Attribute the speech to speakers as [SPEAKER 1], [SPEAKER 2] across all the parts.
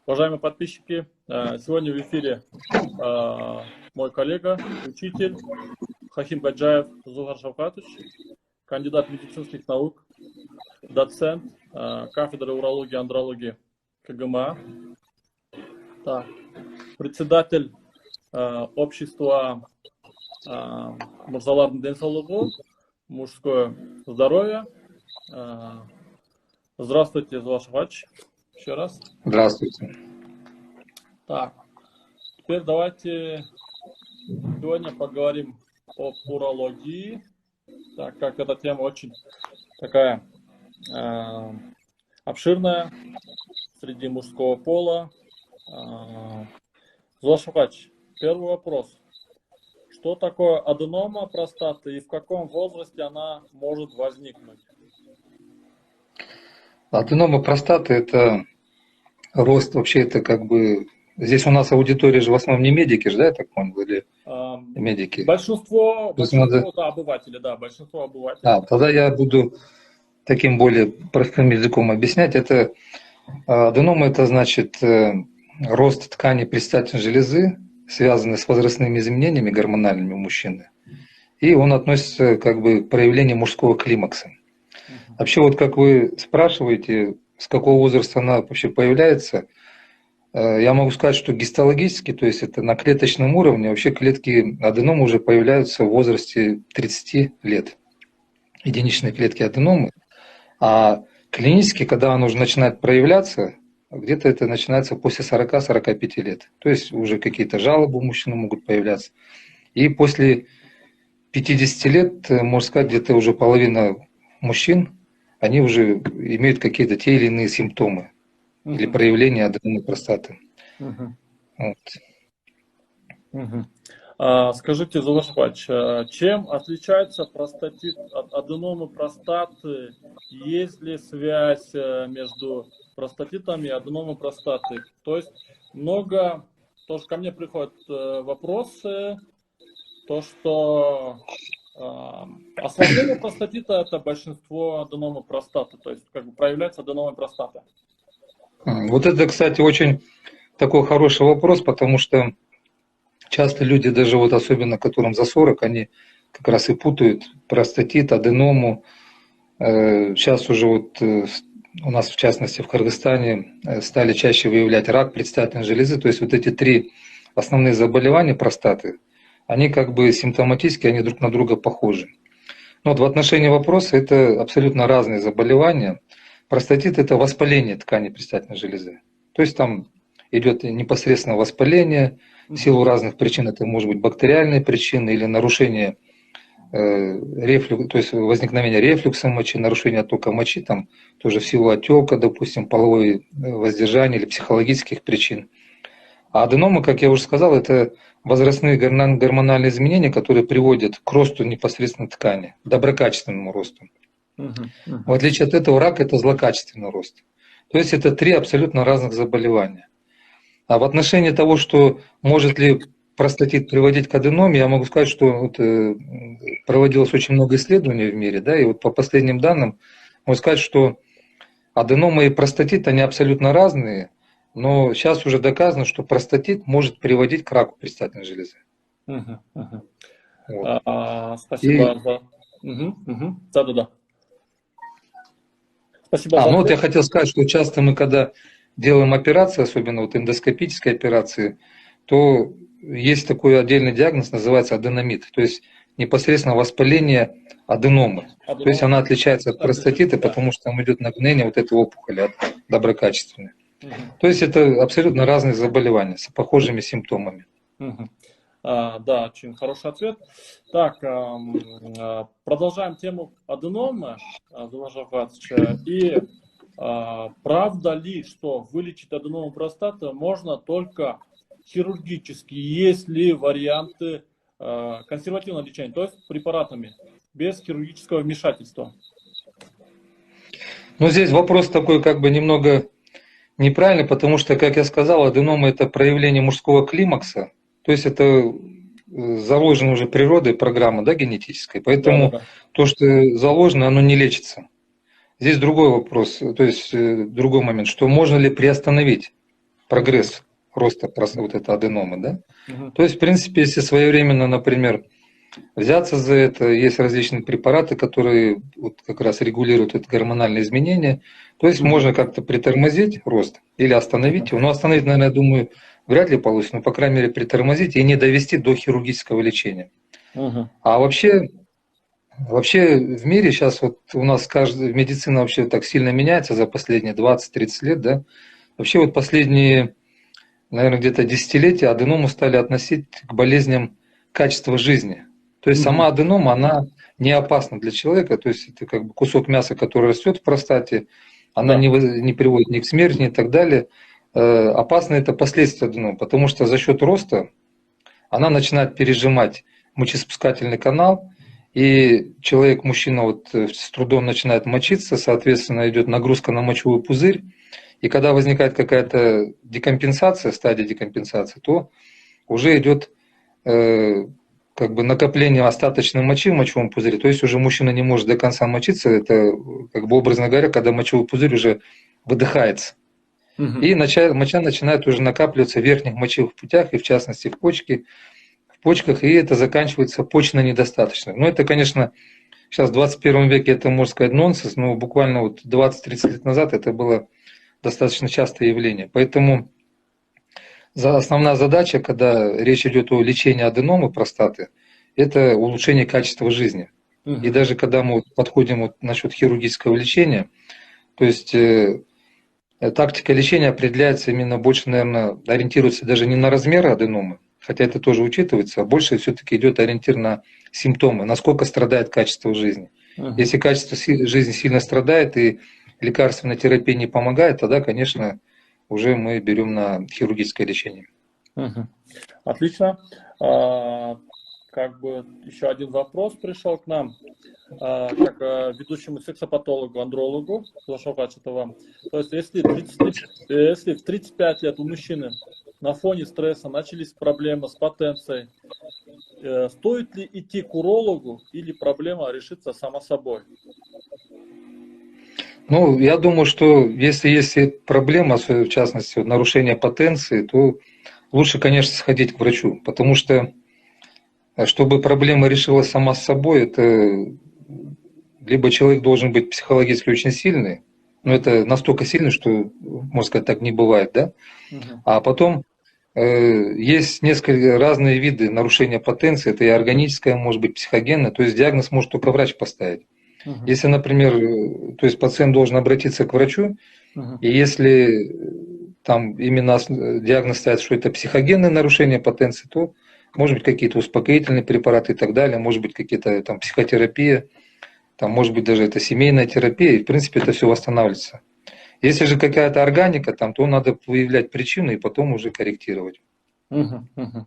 [SPEAKER 1] Уважаемые подписчики, сегодня в эфире мой коллега, учитель Хахим Гаджаев Зугар Шавкатович, кандидат медицинских наук, доцент кафедры урологии и андрологии КГМА, председатель общества Мурзалардын денсаулыгы, мужское здоровье. Здравствуйте, Зугар Шавкатович, еще раз.
[SPEAKER 2] Здравствуйте.
[SPEAKER 1] Так, теперь давайте сегодня поговорим об урологии, так как эта тема очень такая обширная среди мужского пола. Зугар Шавкатович, первый вопрос. Что такое аденома простаты и в каком возрасте она может возникнуть?
[SPEAKER 2] Аденома простаты – это рост, вообще это как бы… Здесь у нас аудитория же в основном не медики же, да, я так понял, или медики?
[SPEAKER 1] Большинство да, обыватели, да, большинство обывателей.
[SPEAKER 2] Тогда я буду таким более простым языком объяснять. Это аденома – это значит рост ткани предстательной железы, связанный с возрастными изменениями гормональными у мужчины. И он относится как бы к проявлению мужского климакса. Вообще, вот как вы спрашиваете, с какого возраста она вообще появляется, я могу сказать, что гистологически, то есть это на клеточном уровне, вообще клетки аденомы уже появляются в возрасте 30 лет. Единичные клетки аденомы. А клинически, когда она уже начинает проявляться, где-то это начинается после 40-45 лет. То есть уже какие-то жалобы у мужчины могут появляться. И после 50 лет, можно сказать, где-то уже половина мужчин, они уже имеют какие-то те или иные симптомы или проявления аденомы простаты. Вот.
[SPEAKER 1] Скажите, Зугар Шавкатович, чем отличается простатит от аденомы простаты? Есть ли связь между простатитом и аденомой простаты? То есть тоже ко мне приходят вопросы, то, что осложнение простатита – это большинство аденомы простаты, то есть как бы проявляется аденома простаты.
[SPEAKER 2] Вот это, кстати, очень такой хороший вопрос, потому что часто люди, даже вот особенно которым за 40, они как раз и путают простатит, аденому. Сейчас уже вот у нас, в частности, в Кыргызстане стали чаще выявлять рак предстательной железы. То есть вот эти три основные заболевания простаты, они как бы симптоматически, они друг на друга похожи. Но вот в отношении вопроса это абсолютно разные заболевания. Простатит – это воспаление ткани предстательной железы. То есть там идет непосредственно воспаление, в силу разных причин. Это может быть бактериальные причины или нарушение рефлюкса, то есть возникновение рефлюкса мочи, нарушение оттока мочи, там тоже в силу отека, допустим, половое воздержание или психологических причин. А аденома, как я уже сказал, это возрастные гормональные изменения, которые приводят к росту непосредственно ткани, доброкачественному росту. В отличие от этого, рак – это злокачественный рост. То есть это три абсолютно разных заболевания. А в отношении того, что может ли простатит приводить к аденоме, я могу сказать, что вот, проводилось очень много исследований в мире, да, и вот по последним данным можно сказать, что аденома и простатит, они абсолютно разные, но сейчас уже доказано, что простатит может приводить к раку предстательной железы.
[SPEAKER 1] Вот. Спасибо. Да. Спасибо за
[SPEAKER 2] ну вот я хотел сказать, что часто мы, когда делаем операции, особенно вот эндоскопические операции, то есть такой отдельный диагноз, называется аденомит, то есть непосредственно воспаление аденомы. То есть она отличается от простатита, потому что там идет нагнение вот этой опухоли от доброкачественной. То есть это абсолютно разные заболевания с похожими симптомами.
[SPEAKER 1] Да, очень хороший ответ. Так, продолжаем тему аденомы, Зугар Шавкатович. И правда ли, что вылечить аденому простаты можно только хирургически? Есть ли варианты консервативного лечения, то есть препаратами, без хирургического вмешательства?
[SPEAKER 2] Ну, здесь вопрос такой как бы немного неправильный, потому что, как я сказал, аденома – это проявление мужского климакса, то есть это заложено уже природой программа, да, генетической, поэтому то, что заложено, оно не лечится. Здесь другой вопрос, то есть другой момент, что можно ли приостановить прогресс роста вот этой аденомы, да.
[SPEAKER 1] Мгм.
[SPEAKER 2] То есть, в принципе, если своевременно, например, взяться за это, есть различные препараты, которые вот как раз регулируют это гормональные изменения. То есть
[SPEAKER 1] Мгм.
[SPEAKER 2] можно как-то притормозить рост или остановить его. Но остановить, наверное, я думаю, вряд ли получится, но, по крайней мере, притормозить и не довести до хирургического лечения.
[SPEAKER 1] Мгм.
[SPEAKER 2] А вообще в мире сейчас вот у нас медицина вообще так сильно меняется за последние 20-30 лет, да. Вообще вот последние, наверное, где-то десятилетия аденому стали относить к болезням качества жизни. То есть
[SPEAKER 1] Мгм.
[SPEAKER 2] сама аденома, она не опасна для человека, то есть это как бы кусок мяса, который растет в простате, она
[SPEAKER 1] Да.
[SPEAKER 2] не приводит ни к смерти, ни так далее. Опасно это последствия аденомы, потому что за счет роста она начинает пережимать мочеиспускательный канал, и человек, мужчина, вот с трудом начинает мочиться, соответственно, идет нагрузка на мочевой пузырь, и когда возникает какая-то декомпенсация, стадия декомпенсации, то уже идет как бы накопление остаточной мочи в мочевом пузыре, то есть уже мужчина не может до конца мочиться, это как бы образно говоря, когда мочевой пузырь уже выдыхается.
[SPEAKER 1] Мгм.
[SPEAKER 2] И моча начинает уже накапливаться в верхних мочевых путях, и в частности в почках, и это заканчивается почечной недостаточностью. Ну, это, конечно, сейчас в 21 веке это, можно сказать, нонсенс, но буквально вот 20-30 лет назад это было достаточно частое явление. Поэтому основная задача, когда речь идет о лечении аденомы простаты, это улучшение качества жизни. И
[SPEAKER 1] Мгм.
[SPEAKER 2] даже когда мы подходим вот насчет хирургического лечения, то есть тактика лечения определяется именно больше, наверное, ориентируется даже не на размеры аденомы, хотя это тоже учитывается, а больше все-таки идет ориентир на симптомы, насколько страдает качество жизни.
[SPEAKER 1] Мгм.
[SPEAKER 2] Если качество жизни сильно страдает и лекарственная терапия не помогает, тогда, конечно, уже мы берем на хирургическое лечение.
[SPEAKER 1] Мгм. Отлично. А, Как бы еще один вопрос пришел к нам, как ведущему сексопатологу, андрологу, Лошакач, это вам. То есть, если в 35 лет у мужчины на фоне стресса начались проблемы с потенцией, стоит ли идти к урологу или проблема решится сама собой?
[SPEAKER 2] Ну, я думаю, что если есть проблема, в частности, вот нарушение потенции, то лучше, конечно, сходить к врачу, потому что чтобы проблема решилась сама с собой, это либо человек должен быть психологически очень сильный, но это настолько сильный, что, можно сказать, так не бывает, да?
[SPEAKER 1] Мгм.
[SPEAKER 2] А потом есть несколько разные виды нарушения потенции, это и органическое, может быть, психогенное, то есть диагноз может только врач поставить.
[SPEAKER 1] Мгм.
[SPEAKER 2] Если, например, то есть пациент должен обратиться к врачу,
[SPEAKER 1] Мгм.
[SPEAKER 2] и если там именно диагноз ставит, что это психогенное нарушение потенции, то может быть какие-то успокоительные препараты и так далее, может быть какие-то там психотерапия, там может быть даже это семейная терапия, и в принципе это все восстанавливается. Если же какая-то органика, там, то надо выявлять причины и потом уже корректировать.
[SPEAKER 1] Мгм. Мгм.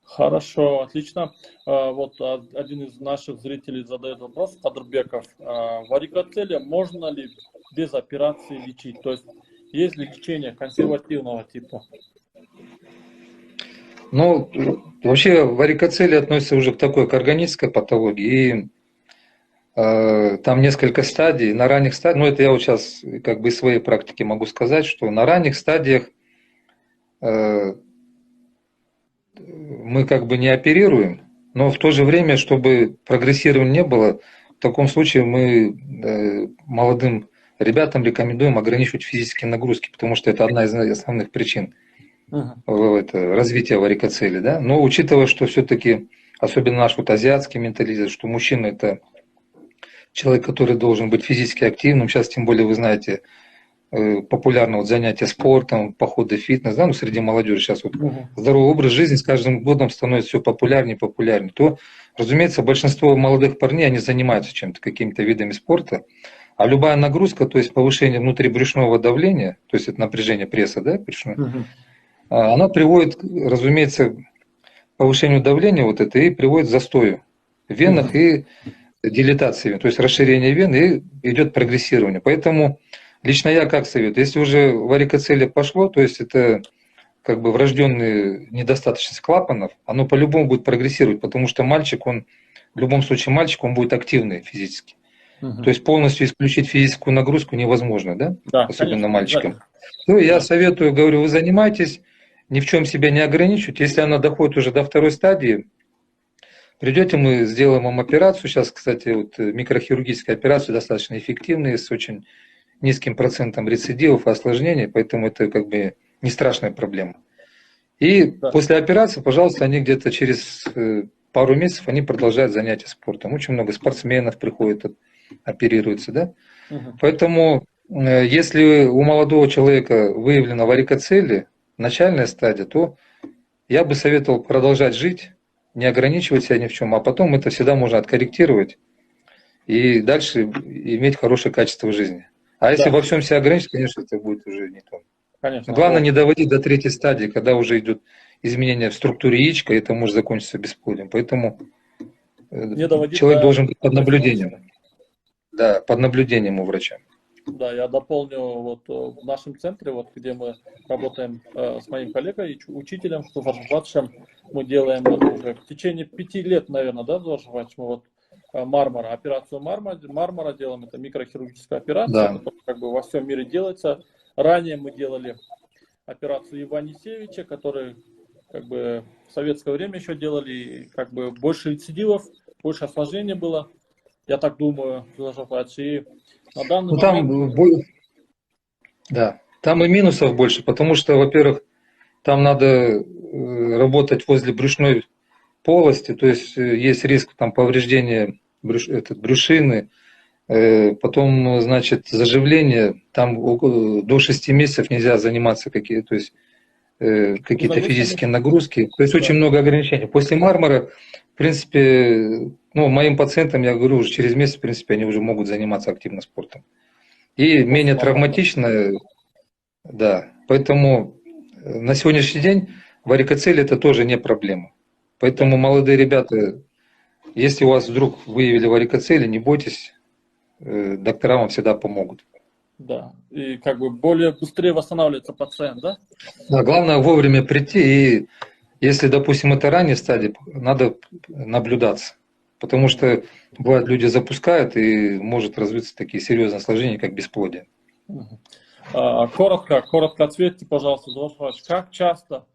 [SPEAKER 1] Хорошо, отлично. Вот один из наших зрителей задает вопрос, Кадырбеков. Варикоцеле можно ли без операции лечить? То есть ли лечение консервативного типа?
[SPEAKER 2] Но вообще варикоцеле относится уже к такой, к органической патологии, и там несколько стадий. На ранних стадиях, ну это я вот сейчас как бы из своей практики могу сказать, что на ранних стадиях э, мы как бы не оперируем, но в то же время, чтобы прогрессирования не было, в таком случае мы молодым ребятам рекомендуем ограничивать физические нагрузки, потому что это одна из основных причин
[SPEAKER 1] Мгм.
[SPEAKER 2] развития варикоцели. Да? Но учитывая, что все-таки, особенно наш вот азиатский менталитет, что мужчина это человек, который должен быть физически активным, сейчас тем более вы знаете, популярно вот занятия спортом, походы в фитнес, да, ну, среди молодежи сейчас вот
[SPEAKER 1] Мгм.
[SPEAKER 2] здоровый образ жизни с каждым годом становится все популярнее и популярнее, то, разумеется, большинство молодых парней, они занимаются чем-то, какими-то видами спорта, а любая нагрузка, то есть повышение внутрибрюшного давления, то есть это напряжение пресса, да, брюшное,
[SPEAKER 1] Мгм.
[SPEAKER 2] она приводит, разумеется, к повышению давления вот это и приводит к застою в венах
[SPEAKER 1] Мгм.
[SPEAKER 2] и дилатации, то есть расширение вен и идет прогрессирование. Поэтому лично я как советую, если уже варикоцеле пошло, то есть это как бы врожденная недостаточность клапанов, оно по-любому будет прогрессировать, потому что мальчик, он в любом случае мальчик, он будет активный физически. То есть полностью исключить физическую нагрузку невозможно, да?
[SPEAKER 1] Да,
[SPEAKER 2] Особенно
[SPEAKER 1] конечно,
[SPEAKER 2] мальчикам.
[SPEAKER 1] обязательно.
[SPEAKER 2] Ну, я
[SPEAKER 1] Да.
[SPEAKER 2] советую, говорю, вы занимайтесь, ни в чем себя не ограничивайте. Если она доходит уже до второй стадии, придете, мы сделаем вам операцию. Сейчас, кстати, вот микрохирургические операции достаточно эффективные, с очень низким процентом рецидивов и осложнений, поэтому это как бы не страшная проблема. И
[SPEAKER 1] Да.
[SPEAKER 2] после операции, пожалуйста, они где-то через пару месяцев они продолжают занятия спортом. Очень много спортсменов приходит, оперируются, да?
[SPEAKER 1] Мгм.
[SPEAKER 2] Поэтому, если у молодого человека выявлена варикоцелия, начальная стадия, то я бы советовал продолжать жить, не ограничивать себя ни в чем, а потом это всегда можно откорректировать и дальше иметь хорошее качество жизни. А если
[SPEAKER 1] Да,
[SPEAKER 2] во всем себя ограничить, конечно, это будет уже не то. Но
[SPEAKER 1] конечно.
[SPEAKER 2] главное не доводить до третьей стадии, когда уже идет изменение в структуре яичка, и это может закончиться бесплодием. Поэтому
[SPEAKER 1] Не доводить
[SPEAKER 2] человек
[SPEAKER 1] до
[SPEAKER 2] должен быть под
[SPEAKER 1] катастрофы.
[SPEAKER 2] наблюдением. Да, под наблюдением у врача.
[SPEAKER 1] Да, я дополню, вот в нашем центре, вот где мы работаем с моим коллегой и учителем, Фаршбатшем, мы делаем вот уже в течение 5 лет, наверное, да, Фаршбатш, мы вот мармара, операцию мармара делаем, это микрохирургическая операция,
[SPEAKER 2] Да.
[SPEAKER 1] которая как бы во всем мире делается. Ранее мы делали операцию Иванисевича, который как бы в советское время еще делали, и как бы больше рецидивов, больше осложнений было, я так думаю, и на данный
[SPEAKER 2] Ну там,
[SPEAKER 1] момент.
[SPEAKER 2] да, там и минусов больше, потому что, во-первых, там надо работать возле брюшной полости, то есть есть риск там повреждения брюшины, потом, значит, заживление, там до 6 месяцев нельзя заниматься то есть, какие-то
[SPEAKER 1] Нагрузками?
[SPEAKER 2] физические нагрузки, то есть очень
[SPEAKER 1] Да.
[SPEAKER 2] много ограничений. После мармара, в принципе, ну, моим пациентам, я говорю, уже через месяц, в принципе, они уже могут заниматься активно спортом. И
[SPEAKER 1] После
[SPEAKER 2] менее
[SPEAKER 1] мармара, да.
[SPEAKER 2] травматично, да. Поэтому на сегодняшний день варикоцель это тоже не проблема.
[SPEAKER 1] Да.
[SPEAKER 2] Поэтому молодые ребята, если у вас вдруг выявили варикоцель, не бойтесь, доктора вам всегда помогут.
[SPEAKER 1] Да. И как бы более быстрее восстанавливается пациент, да?
[SPEAKER 2] Да, главное вовремя прийти, и если, допустим, это ранняя стадия, надо наблюдаться. Потому
[SPEAKER 1] Мгм.
[SPEAKER 2] что бывает, люди запускают, и может развиться такие серьезные осложнения, как бесплодие.
[SPEAKER 1] Мгм. Коротко ответьте, пожалуйста, Золотой Врач, как часто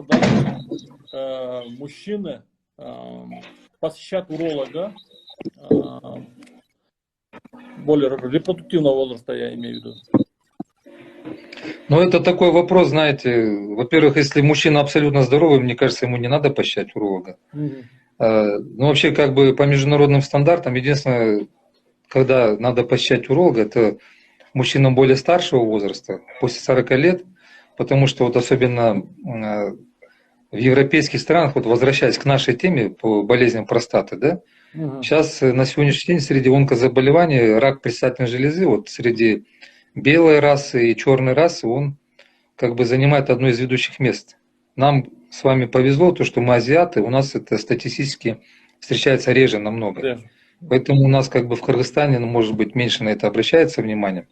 [SPEAKER 1] должны мужчины посещать уролога более репродуктивного возраста, я имею в виду?
[SPEAKER 2] Но это такой вопрос, знаете, во-первых, если мужчина абсолютно здоровый, мне кажется, ему не надо посещать уролога.
[SPEAKER 1] Мгм.
[SPEAKER 2] Ну, вообще, как бы по международным стандартам, единственное, когда надо посещать уролога, это мужчинам более старшего возраста, после 40 лет, потому что вот особенно в европейских странах, вот возвращаясь к нашей теме по болезням простаты, да,
[SPEAKER 1] Мгм.
[SPEAKER 2] сейчас на сегодняшний день среди онкозаболеваний рак предстательной железы, вот среди белой расы и черной расы, он как бы занимает одно из ведущих мест. Нам с вами повезло, то, что мы азиаты, у нас это статистически встречается реже намного.
[SPEAKER 1] Реже.
[SPEAKER 2] Поэтому у нас как бы в Кыргызстане, ну, может быть, меньше на это обращается внимание.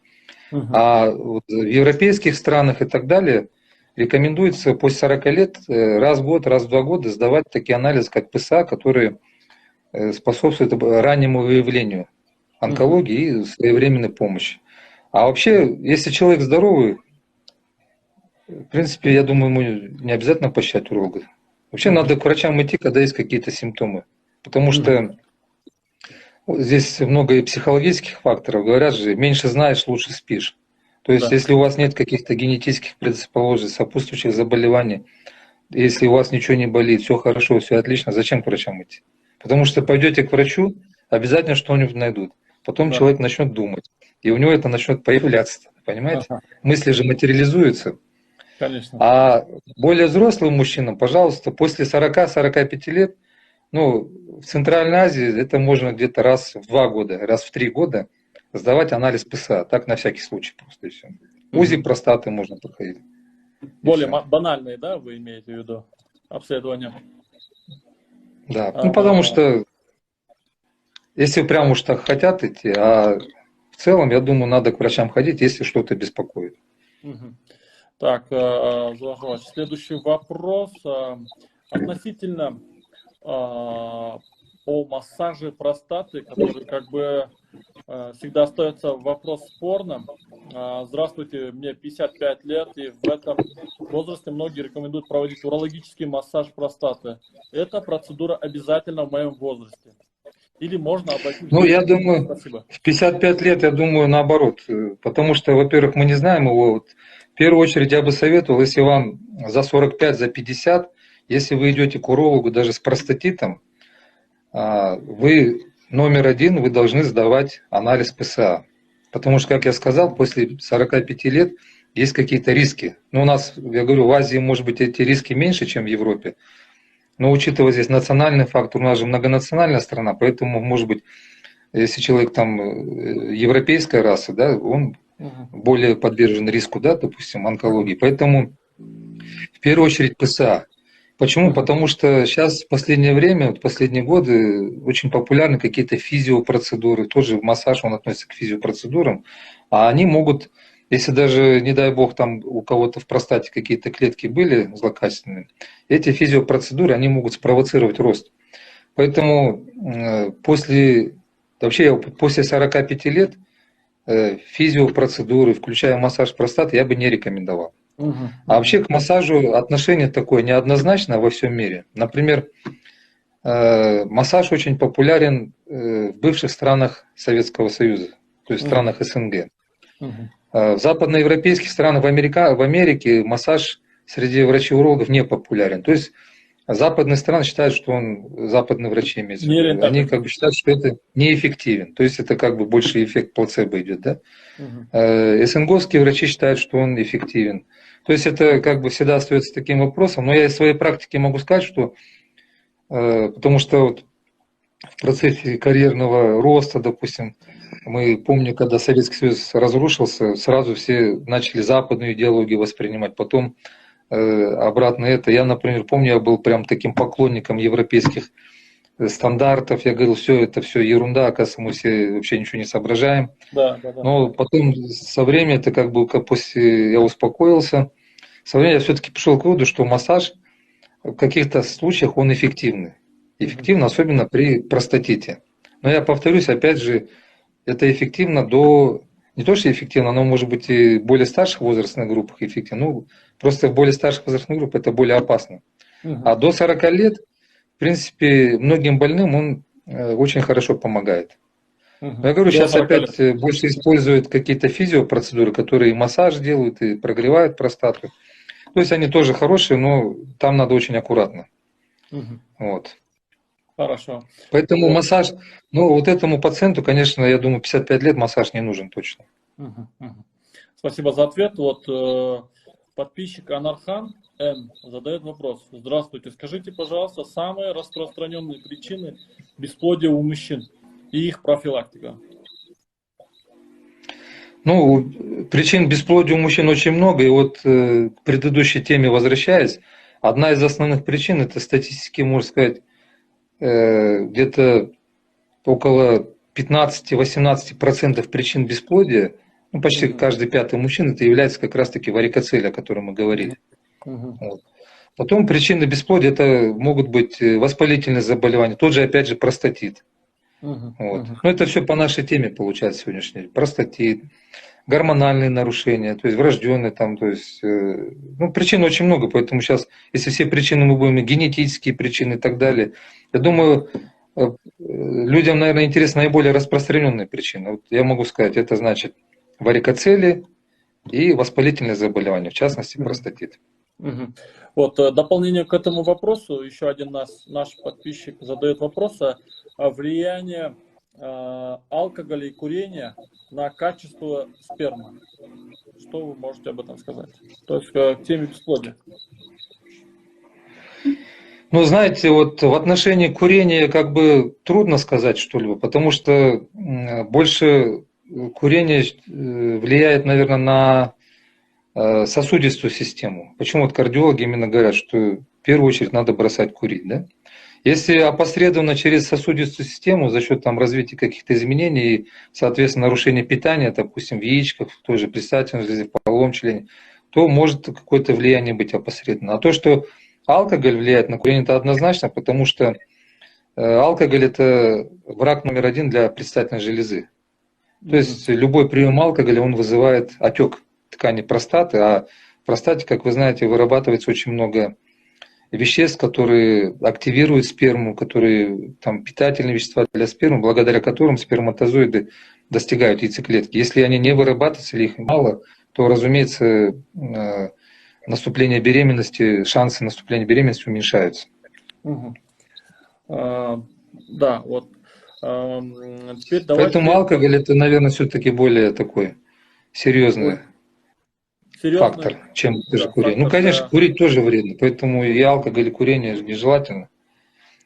[SPEAKER 1] Мгм.
[SPEAKER 2] А вот в европейских странах и так далее рекомендуется после 40 лет раз в год, раз в 2 года сдавать такие анализы, как ПСА, которые способствуют раннему выявлению
[SPEAKER 1] Мгм.
[SPEAKER 2] онкологии и своевременной помощи. А вообще, если человек здоровый, в принципе, я думаю, ему не обязательно посещать уролога. Вообще
[SPEAKER 1] Мгм.
[SPEAKER 2] надо к врачам идти, когда есть какие-то симптомы. Потому
[SPEAKER 1] Мгм.
[SPEAKER 2] что здесь много и психологических факторов. Говорят же, меньше знаешь, лучше спишь. То есть,
[SPEAKER 1] Да.
[SPEAKER 2] если у вас нет каких-то генетических предрасположенностей, сопутствующих заболеваний, если у вас ничего не болит, все хорошо, все отлично, зачем к врачам идти? Потому что пойдете к врачу, обязательно что-нибудь найдут. Потом
[SPEAKER 1] Да.
[SPEAKER 2] человек начнет думать, и у него это начнет появляться, понимаете?
[SPEAKER 1] Ага.
[SPEAKER 2] Мысли же материализуются.
[SPEAKER 1] Конечно.
[SPEAKER 2] А более взрослым мужчинам, пожалуйста, после 40-45 лет, ну, в Центральной Азии это можно где-то раз в 2 года, раз в 3 года сдавать анализ ПСА. Так на всякий случай просто и все. УЗИ
[SPEAKER 1] Мгм.
[SPEAKER 2] простаты можно проходить. И
[SPEAKER 1] Более
[SPEAKER 2] все.
[SPEAKER 1] банальные, да, вы имеете в виду обследования?
[SPEAKER 2] Да. Ну, потому
[SPEAKER 1] А,
[SPEAKER 2] что если прям уж так хотят идти, а в целом, я думаю, надо к врачам ходить, если что-то беспокоит.
[SPEAKER 1] мгм. Так, Золотой, следующий вопрос относительно по массаже простаты, который как бы всегда остается вопрос спорным. Здравствуйте, мне 55 лет, и в этом возрасте многие рекомендуют проводить урологический массаж простаты. Эта процедура обязательна в моем возрасте? Или можно обойтись?
[SPEAKER 2] Ну, я думаю,
[SPEAKER 1] Спасибо.
[SPEAKER 2] в 55 лет, я думаю, наоборот. Потому что, во-первых, мы не знаем его. Вот, в первую очередь я бы советовал, если вам за 45, за 50, если вы идете к урологу даже с простатитом, вы номер один, вы должны сдавать анализ ПСА. Потому что, как я сказал, после 45 лет есть какие-то риски. Ну, у нас, я говорю, в Азии, может быть, эти риски меньше, чем в Европе. Но учитывая здесь национальный фактор, у нас же многонациональная страна, поэтому, может быть, если человек там европейской расы, да, он более подвержен риску, да, допустим, онкологии. Поэтому в первую очередь ПСА. Почему? Потому что сейчас в последнее время, вот последние годы очень популярны какие-то физиопроцедуры, тоже массаж, он относится к физиопроцедурам, а они могут, если даже, не дай бог, там у кого-то в простате какие-то клетки были злокачественные, эти физиопроцедуры, они могут спровоцировать рост. Поэтому вообще после 45 лет физиопроцедуры, включая массаж простаты, я бы не рекомендовал. А вообще к массажу отношение такое неоднозначное во всем мире. Например, массаж очень популярен в бывших странах Советского Союза, то есть в странах СНГ. В западноевропейских странах, в Америке массаж среди врачей-урологов не популярен. То есть западные страны считают, что западные врачи имеются в виду, они как бы считают, что это неэффективен. То есть это как бы больше эффект плацебо идет, да? СНГовские врачи считают, что он эффективен. То есть это как бы всегда остается таким вопросом. Но я из своей практики могу сказать, что потому что вот в процессе карьерного роста, допустим, мы помню, когда Советский Союз разрушился, сразу все начали западную идеологию воспринимать. Потом обратно это. Я, например, помню, я был прям таким поклонником европейских стандартов. Я говорил, все это все ерунда, оказывается, мы все вообще ничего не соображаем.
[SPEAKER 1] Да.
[SPEAKER 2] Но потом со временем, это как бы после я успокоился, со временем я все-таки пришел к выводу, что массаж в каких-то случаях он эффективный. Эффективно, особенно при простатите. Но я повторюсь, опять же, это эффективно не то, что эффективно, оно может быть и в более старших возрастных группах эффективно. Ну, просто в более старших возрастных группах это более опасно. А до 40 лет, в принципе, многим больным он очень хорошо помогает. Но я говорю, сейчас опять больше используют какие-то физиопроцедуры, которые и массаж делают, и прогревают простату. То есть они тоже хорошие, но там надо очень аккуратно. Вот.
[SPEAKER 1] Хорошо.
[SPEAKER 2] Поэтому массаж, вот этому пациенту, конечно, я думаю, 55 лет массаж не нужен точно.
[SPEAKER 1] Спасибо за ответ. Вот подписчик Анархан Н задает вопрос. Здравствуйте, скажите, пожалуйста, самые распространенные причины бесплодия у мужчин и их профилактика?
[SPEAKER 2] Причин бесплодия у мужчин очень много. И вот к предыдущей теме возвращаясь, одна из основных причин, это статистически, можно сказать, где-то около 15-18% причин бесплодия, почти каждый пятый мужчина, это является как раз-таки варикоцель, о котором мы говорили. Вот. Потом причины бесплодия, это могут быть воспалительные заболевания, тот же, опять же, простатит. Вот. Но это все по нашей теме получается сегодняшний день. Простатит, гормональные нарушения, то есть врожденные там, то есть, причин очень много, поэтому сейчас, если все причины мы будем, генетические причины и так далее, я думаю, людям, наверное, интересны наиболее распространенные причины. Вот я могу сказать, это значит варикоцели и воспалительные заболевания, в частности, простатит.
[SPEAKER 1] Вот дополнение к этому вопросу, еще один наш подписчик задает вопрос о влиянии алкоголя и курения на качество спермы. Что вы можете об этом сказать? То есть к теме бесплодия.
[SPEAKER 2] Знаете, вот в отношении курения как бы трудно сказать что-либо, потому что больше курение влияет, наверное, на сосудистую систему. Почему вот кардиологи именно говорят, что в первую очередь надо бросать курить, да? Если опосредованно через сосудистую систему за счет развития каких-то изменений и, соответственно, нарушения питания, допустим, в яичках, в той же предстательной железе, в половом члене, то может какое-то влияние быть опосредованно. А то, что алкоголь влияет на курение, это однозначно, потому что алкоголь – это враг номер один для предстательной железы. То есть любой прием алкоголя, он вызывает отек ткани простаты, а в простате, как вы знаете, вырабатывается очень много веществ, которые активируют сперму, которые там питательные вещества для спермы, благодаря которым сперматозоиды достигают яйцеклетки. Если они не вырабатываются или их мало, то, разумеется, наступление беременности, шансы наступления беременности уменьшаются.
[SPEAKER 1] Да, вот теперь давайте...
[SPEAKER 2] Поэтому алкоголь это, наверное, все-таки более такой серьезный фактор, чем даже курение. Ну, конечно, курить тоже вредно, поэтому и алкоголь, и курение нежелательно.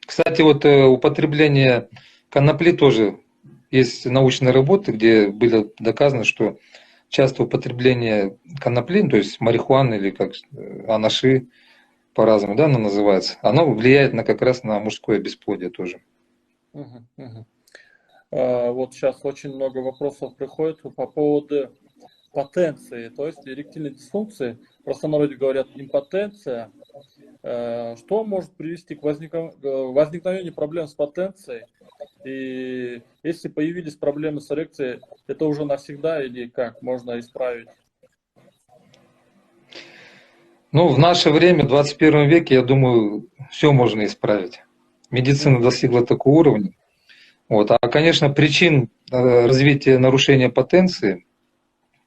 [SPEAKER 2] Кстати, вот употребление конопли тоже есть научные работы, где было доказано, что часто употребление конопли, то есть марихуаны или как анаши по-разному, да, она называется, оно влияет как раз на мужское бесплодие тоже.
[SPEAKER 1] Вот сейчас очень много вопросов приходит по поводу потенции, то есть эректильной дисфункции. В простонародье говорят импотенция. Что может привести к возникновению проблем с потенцией? И если появились проблемы с эрекцией, это уже навсегда или как можно исправить?
[SPEAKER 2] Ну, в наше время, в 21 веке, я думаю, все можно исправить. Медицина достигла такого уровня. Вот. А, конечно, причин развития нарушения потенции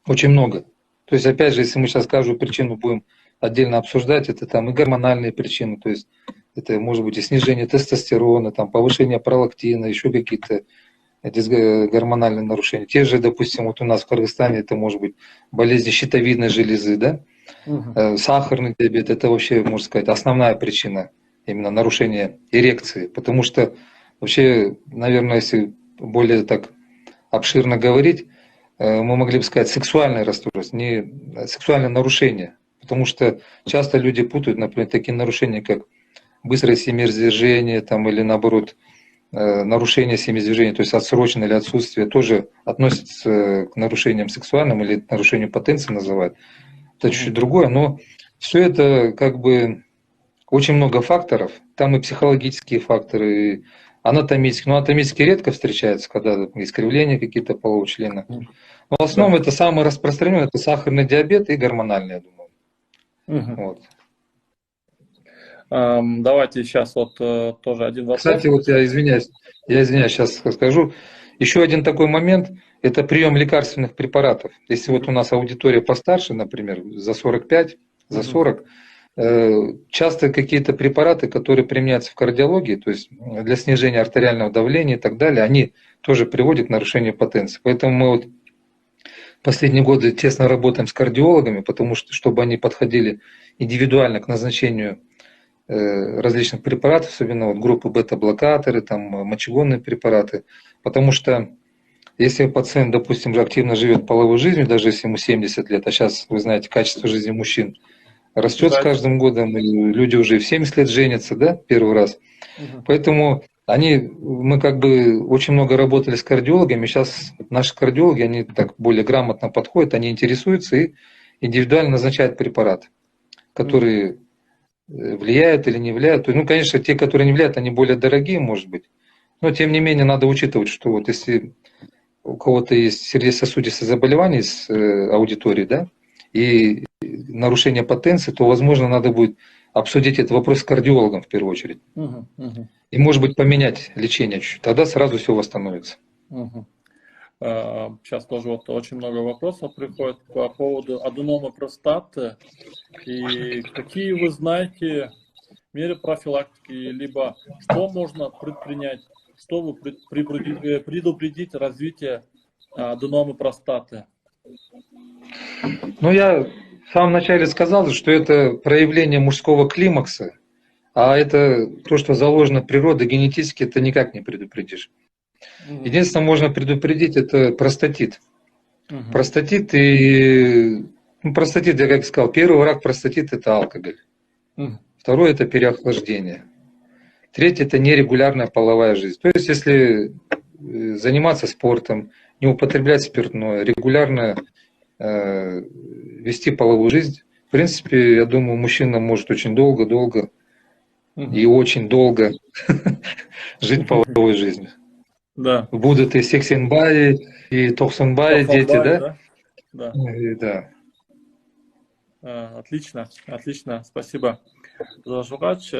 [SPEAKER 2] очень много. То есть, опять же, если мы сейчас каждую причину будем отдельно обсуждать, это там и гормональные причины, то есть это может быть и снижение тестостерона, там, повышение пролактина, еще какие-то гормональные нарушения. Те же, допустим, вот у нас в Кыргызстане это может быть болезни щитовидной железы, да? Сахарный диабет, это вообще, можно сказать, основная причина именно нарушения эрекции, потому что вообще, наверное, если более так обширно говорить, мы могли бы сказать сексуальное расстройство, не сексуальное нарушение, потому что часто люди путают, например, такие нарушения, как быстрое семяизвержение, там, или наоборот, нарушение семяизвержения, то есть отсроченное или отсутствие, тоже относятся к нарушениям сексуальным или к нарушению потенции называют. Это чуть-чуть другое, но все это как бы очень много факторов, там и психологические факторы, и анатомические. Но анатомически редко встречаются, когда искривления какие-то полового члена. Но в основном это самое распространенное, это сахарный диабет и гормональный, я думаю. Вот.
[SPEAKER 1] Давайте сейчас вот тоже один вопрос.
[SPEAKER 2] Кстати, вот я извиняюсь, сейчас скажу. Еще один такой момент, это прием лекарственных препаратов. Если вот у нас аудитория постарше, например, за 45, за 40, часто какие-то препараты, которые применяются в кардиологии, то есть для снижения артериального давления и так далее, они тоже приводят к нарушению потенции. Поэтому мы вот последние годы тесно работаем с кардиологами, потому что, чтобы они подходили индивидуально к назначению различных препаратов, особенно вот группы бета-блокаторы, там, мочегонные препараты, потому что если пациент, допустим, же активно живет половой жизнью, даже если ему 70 лет, а сейчас, вы знаете, качество жизни мужчин растет с каждым годом, и люди уже и в 70 лет женятся, да, первый раз. Поэтому мы как бы очень много работали с кардиологами, сейчас наши кардиологи, они так более грамотно подходят, они интересуются и индивидуально назначают препараты, которые влияют или не влияют. Ну, конечно, те, которые не влияют, они более дорогие, может быть. Но, тем не менее, надо учитывать, что вот если у кого-то есть сердечно-сосудистые заболевания с аудитории, да, и нарушение потенции, то, возможно, надо будет обсудить этот вопрос с кардиологом в первую очередь. И, может быть, поменять лечение чуть-чуть. Тогда сразу все восстановится.
[SPEAKER 1] Сейчас тоже вот очень много вопросов приходит по поводу аденомы простаты. И какие вы знаете меры профилактики, либо что можно предпринять, чтобы предупредить развитие аденомы простаты?
[SPEAKER 2] Ну, я в самом начале сказал, что это проявление мужского климакса, а это то, что заложено природой, генетически, это никак не предупредишь. Единственное, можно предупредить, это простатит. Простатит, простатит, я как сказал, первый враг простатита – это алкоголь. Второй – это переохлаждение. Третий – это нерегулярная половая жизнь. То есть, если заниматься спортом, не употреблять спиртное, регулярно вести половую жизнь, в принципе, я думаю, мужчина может очень долго и очень долго жить половой жизнью.
[SPEAKER 1] Да.
[SPEAKER 2] Будут и Сексенбай, и Тохсунбай, дети,
[SPEAKER 1] Тофанбай,
[SPEAKER 2] да?
[SPEAKER 1] да? Да.
[SPEAKER 2] Да.
[SPEAKER 1] Отлично, отлично, спасибо, Зашугач.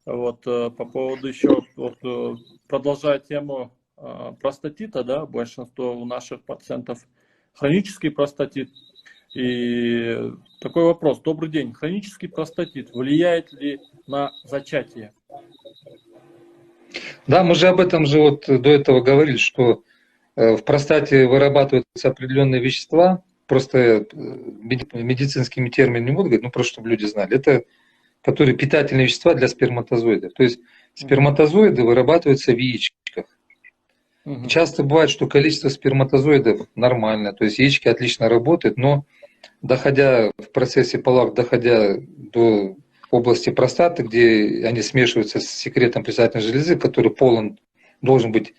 [SPEAKER 1] Вот по поводу еще, вот, продолжая тему простатита, да, большинство у наших пациентов хронический простатит. И такой вопрос. Добрый день. Хронический простатит влияет ли на зачатие?
[SPEAKER 2] Да, мы же об этом же вот до этого говорили, что в простате вырабатываются определенные вещества, просто медицинскими терминами не буду говорить, ну просто чтобы люди знали, это которые питательные вещества для сперматозоидов. То есть сперматозоиды вырабатываются в яичках.
[SPEAKER 1] Мгм.
[SPEAKER 2] Часто бывает, что количество сперматозоидов нормальное, то есть яички отлично работают, но доходя в процессе полов, доходя до области простаты, где они смешиваются с секретом предстательной железы, который полон должен быть,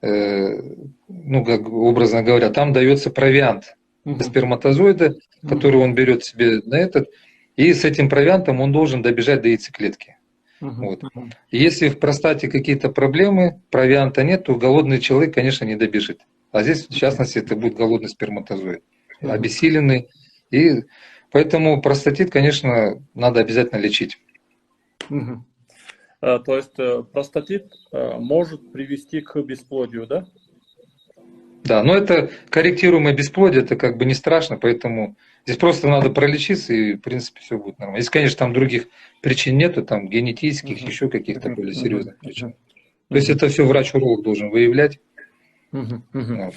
[SPEAKER 2] ну, как образно говоря, там дается провиант для сперматозоида, который он берет себе на этот, и с этим провиантом он должен добежать до яйцеклетки. Вот. И если в простате какие-то проблемы, провианта нет, то голодный человек, конечно, не добежит. А здесь, в частности, это будет голодный сперматозоид, обессиленный. И поэтому простатит, конечно, надо обязательно лечить.
[SPEAKER 1] То есть простатит может привести к бесплодию, да?
[SPEAKER 2] Да, но это корректируемое бесплодие, это как бы не страшно, поэтому здесь просто надо пролечиться, и, в принципе, все будет нормально. Если, конечно, там других причин нету, там генетических, еще каких-то более серьезных причин. То есть это все врач-уролог должен выявлять.
[SPEAKER 1] Вот.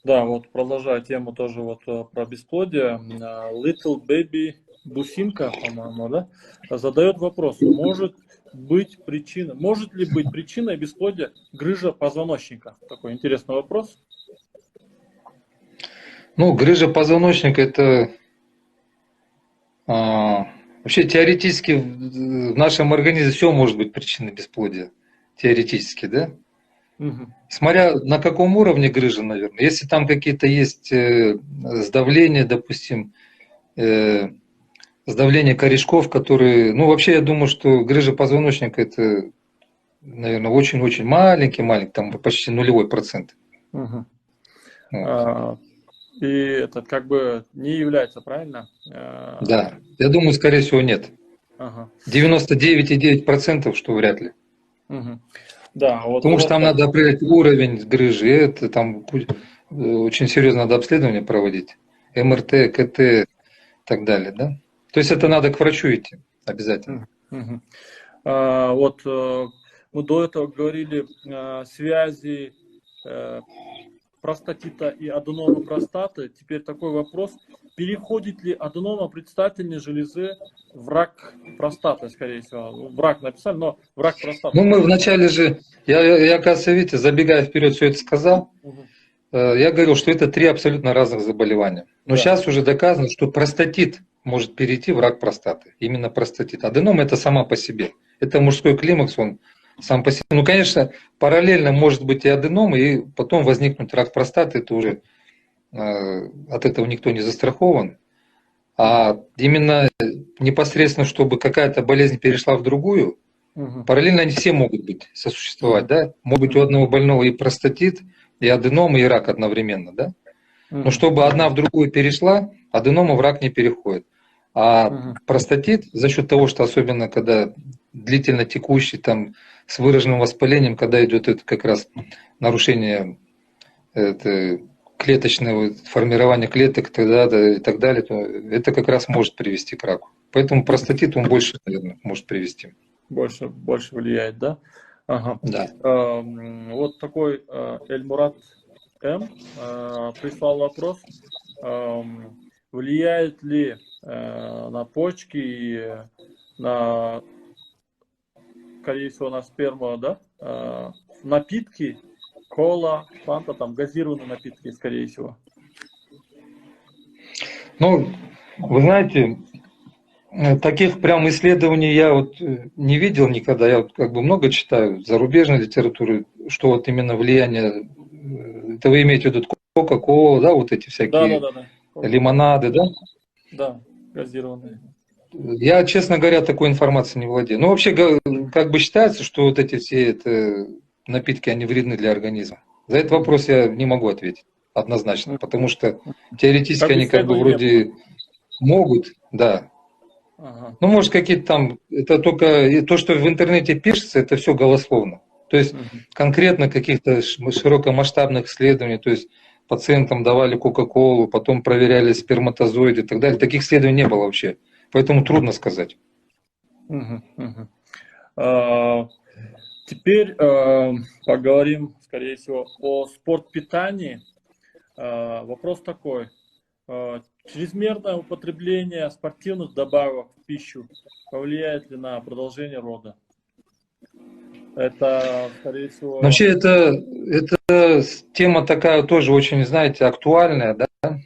[SPEAKER 1] Да, вот продолжая тему тоже вот про бесплодие. Little Baby Бусинка, по-моему, да, задает вопрос, может ли быть причиной бесплодия грыжа позвоночника? Такой интересный вопрос.
[SPEAKER 2] Ну, грыжа позвоночника – это вообще теоретически в нашем организме все может быть причиной бесплодия. Теоретически, да? Смотря на каком уровне грыжа, наверное. Если там какие-то есть сдавления, допустим, сдавление корешков, которые… Ну, вообще, я думаю, что грыжа позвоночника – это, наверное, очень-очень маленький, там почти 0%. Вот.
[SPEAKER 1] И это как бы не является, правильно?
[SPEAKER 2] Да, я думаю, скорее всего, нет. 99,9%, что вряд ли.
[SPEAKER 1] Да, вот
[SPEAKER 2] потому что там надо определять уровень грыжи, это там очень серьезно надо обследование проводить. МРТ, КТ и так далее, да? То есть это надо к врачу идти обязательно.
[SPEAKER 1] Вот мы до этого говорили связи простатита и аденомы простаты. Теперь такой вопрос. Переходит ли аденома предстательной железы в рак простаты, скорее всего? В рак написали, но в рак простаты.
[SPEAKER 2] Ну, мы вначале же, я кажется, видите, забегая вперед, все это сказал. Я говорил, что это 3 абсолютно разных заболевания. Но сейчас уже доказано, что простатит может перейти в рак простаты. Именно простатит. Аденома – это сама по себе. Это мужской климакс, он сам по себе. Ну, конечно, параллельно может быть и аденом, и потом возникнуть рак простаты. Это уже от этого никто не застрахован. А именно непосредственно, чтобы какая-то болезнь перешла в другую, параллельно они все могут быть, сосуществовать. Да? Может быть у одного больного и простатит, и аденом, и рак одновременно. Да? Но чтобы одна в другую перешла, аденома в рак не переходит. А простатит за счет того, что особенно когда длительно текущий, там, с выраженным воспалением, когда идет это как раз нарушение клеточного формирования клеток и так далее, то это как раз может привести к раку. Поэтому простатит он больше, наверное, может привести.
[SPEAKER 1] Больше влияет, да? Ага.
[SPEAKER 2] Да.
[SPEAKER 1] Вот такой Эльмурат М. прислал вопрос. Влияет ли на почки и на, скорее всего, на сперму, да? Напитки, кола, фанта, там газированные напитки, скорее всего.
[SPEAKER 2] Ну, вы знаете, таких прям исследований я вот не видел никогда. Я вот как бы много читаю зарубежной литературы, что вот именно влияние, это вы имеете в виду кока-кола, да, вот эти всякие лимонады, да?
[SPEAKER 1] Да, газированные.
[SPEAKER 2] Я, честно говоря, такой информацией не владею. Ну, вообще, как бы считается, что вот эти все это напитки, они вредны для организма? За этот вопрос я не могу ответить однозначно, потому что теоретически
[SPEAKER 1] Как бы
[SPEAKER 2] они как бы
[SPEAKER 1] исследований не
[SPEAKER 2] вроде
[SPEAKER 1] было.
[SPEAKER 2] могут, да.
[SPEAKER 1] Ага.
[SPEAKER 2] Ну, может, какие-то там, это только и то, что в интернете пишется, это все голословно. То есть
[SPEAKER 1] Мгм.
[SPEAKER 2] конкретно каких-то широкомасштабных исследований, то есть пациентам давали Кока-Колу, потом проверяли сперматозоиды и так далее. Таких исследований не было вообще. Поэтому трудно сказать.
[SPEAKER 1] Мгм. Мгм. А, Теперь поговорим, скорее всего, о спортпитании. Вопрос такой. Чрезмерное употребление спортивных добавок в пищу повлияет ли на продолжение рода? Это, скорее всего...
[SPEAKER 2] Вообще, это тема такая тоже очень, знаете, актуальная, да?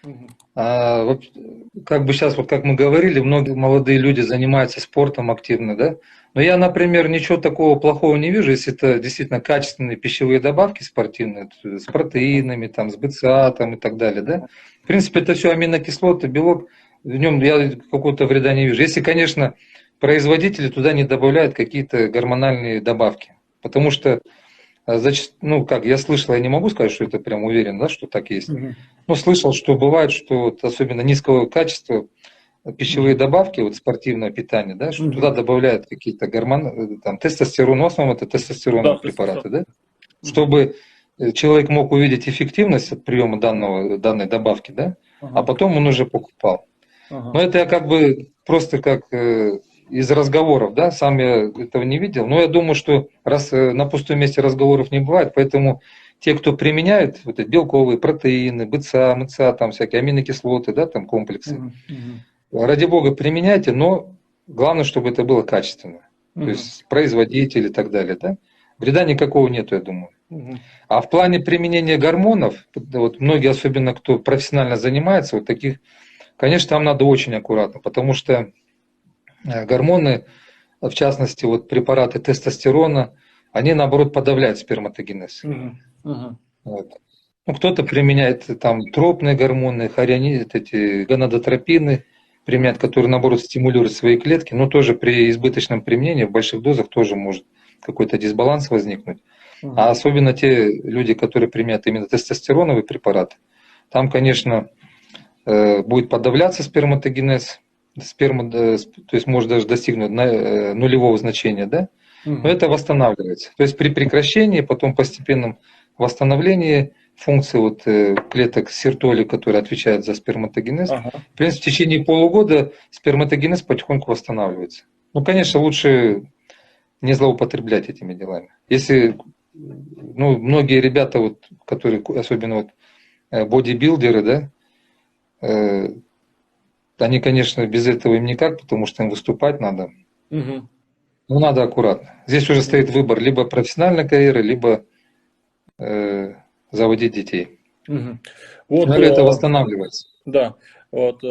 [SPEAKER 1] Мгм.
[SPEAKER 2] Вот как бы сейчас, вот как мы говорили, многие молодые люди занимаются спортом активно, да? Но я, например, ничего такого плохого не вижу, если это действительно качественные пищевые добавки спортивные, с протеинами, там, с БЦА там, и так далее, да? В принципе, это все аминокислоты, белок, в нем я какого-то вреда не вижу. Если, конечно, производители туда не добавляют какие-то гормональные добавки. Потому что, ну, как я слышал, я не могу сказать, что это прям уверен, да, что так есть.
[SPEAKER 1] Мгм.
[SPEAKER 2] Ну, слышал, что бывает, что вот особенно низкого качества пищевые
[SPEAKER 1] Мгм.
[SPEAKER 2] добавки, вот спортивное питание, да, что туда
[SPEAKER 1] Мгм.
[SPEAKER 2] добавляют какие-то гормоны, там, тестостерон, в основном это
[SPEAKER 1] Да,
[SPEAKER 2] тестостероновые
[SPEAKER 1] тестостерон.
[SPEAKER 2] препараты, да,
[SPEAKER 1] Мгм.
[SPEAKER 2] чтобы человек мог увидеть эффективность от приема данной добавки, да, а
[SPEAKER 1] Ага.
[SPEAKER 2] потом он уже покупал.
[SPEAKER 1] Ага.
[SPEAKER 2] Но это я как бы просто как из разговоров, да, сам я этого не видел. Но я думаю, что раз на пустом месте разговоров не бывает, поэтому те, кто применяет вот эти белковые протеины, БЦА, МЦА, там всякие аминокислоты, да, там комплексы,
[SPEAKER 1] Мгм. Мгм.
[SPEAKER 2] ради бога применяйте, но главное, чтобы это было качественно. То
[SPEAKER 1] Мгм.
[SPEAKER 2] есть производитель и так далее, да. Вреда никакого нету, я думаю.
[SPEAKER 1] Мгм.
[SPEAKER 2] А в плане применения гормонов, вот многие, особенно кто профессионально занимается, вот таких, конечно, там надо очень аккуратно, потому что гормоны, в частности, вот препараты тестостерона, они, наоборот, подавляют сперматогенез.
[SPEAKER 1] Мгм. Мгм.
[SPEAKER 2] Вот. Ну, кто-то применяет там тропные гормоны, эти гонадотропины, применяют,
[SPEAKER 1] Мгм.
[SPEAKER 2] которые, наоборот, стимулируют свои клетки, но тоже при избыточном применении в больших дозах тоже может какой-то дисбаланс возникнуть. А
[SPEAKER 1] Мгм.
[SPEAKER 2] особенно те люди, которые применяют именно тестостероновые препараты, там, конечно, будет подавляться сперматогенез, то есть может даже достигнуть нулевого значения, да? Но
[SPEAKER 1] Мгм.
[SPEAKER 2] это восстанавливается. То есть при прекращении, потом постепенном восстановлении функции вот клеток сертоли, которые отвечают за сперматогенез,
[SPEAKER 1] Ага.
[SPEAKER 2] в принципе, в течение полугода сперматогенез потихоньку восстанавливается. Ну, конечно, лучше не злоупотреблять этими делами. Если, ну, многие ребята, вот, которые, особенно вот бодибилдеры, да, э, они, конечно, без этого им никак, потому что им выступать надо.
[SPEAKER 1] Мгм.
[SPEAKER 2] Ну, надо аккуратно. Здесь уже стоит
[SPEAKER 1] Мгм.
[SPEAKER 2] выбор либо профессиональной карьеры, либо э, заводить детей.
[SPEAKER 1] Мгм.
[SPEAKER 2] Тем
[SPEAKER 1] Вот,
[SPEAKER 2] более это восстанавливается.
[SPEAKER 1] да, вот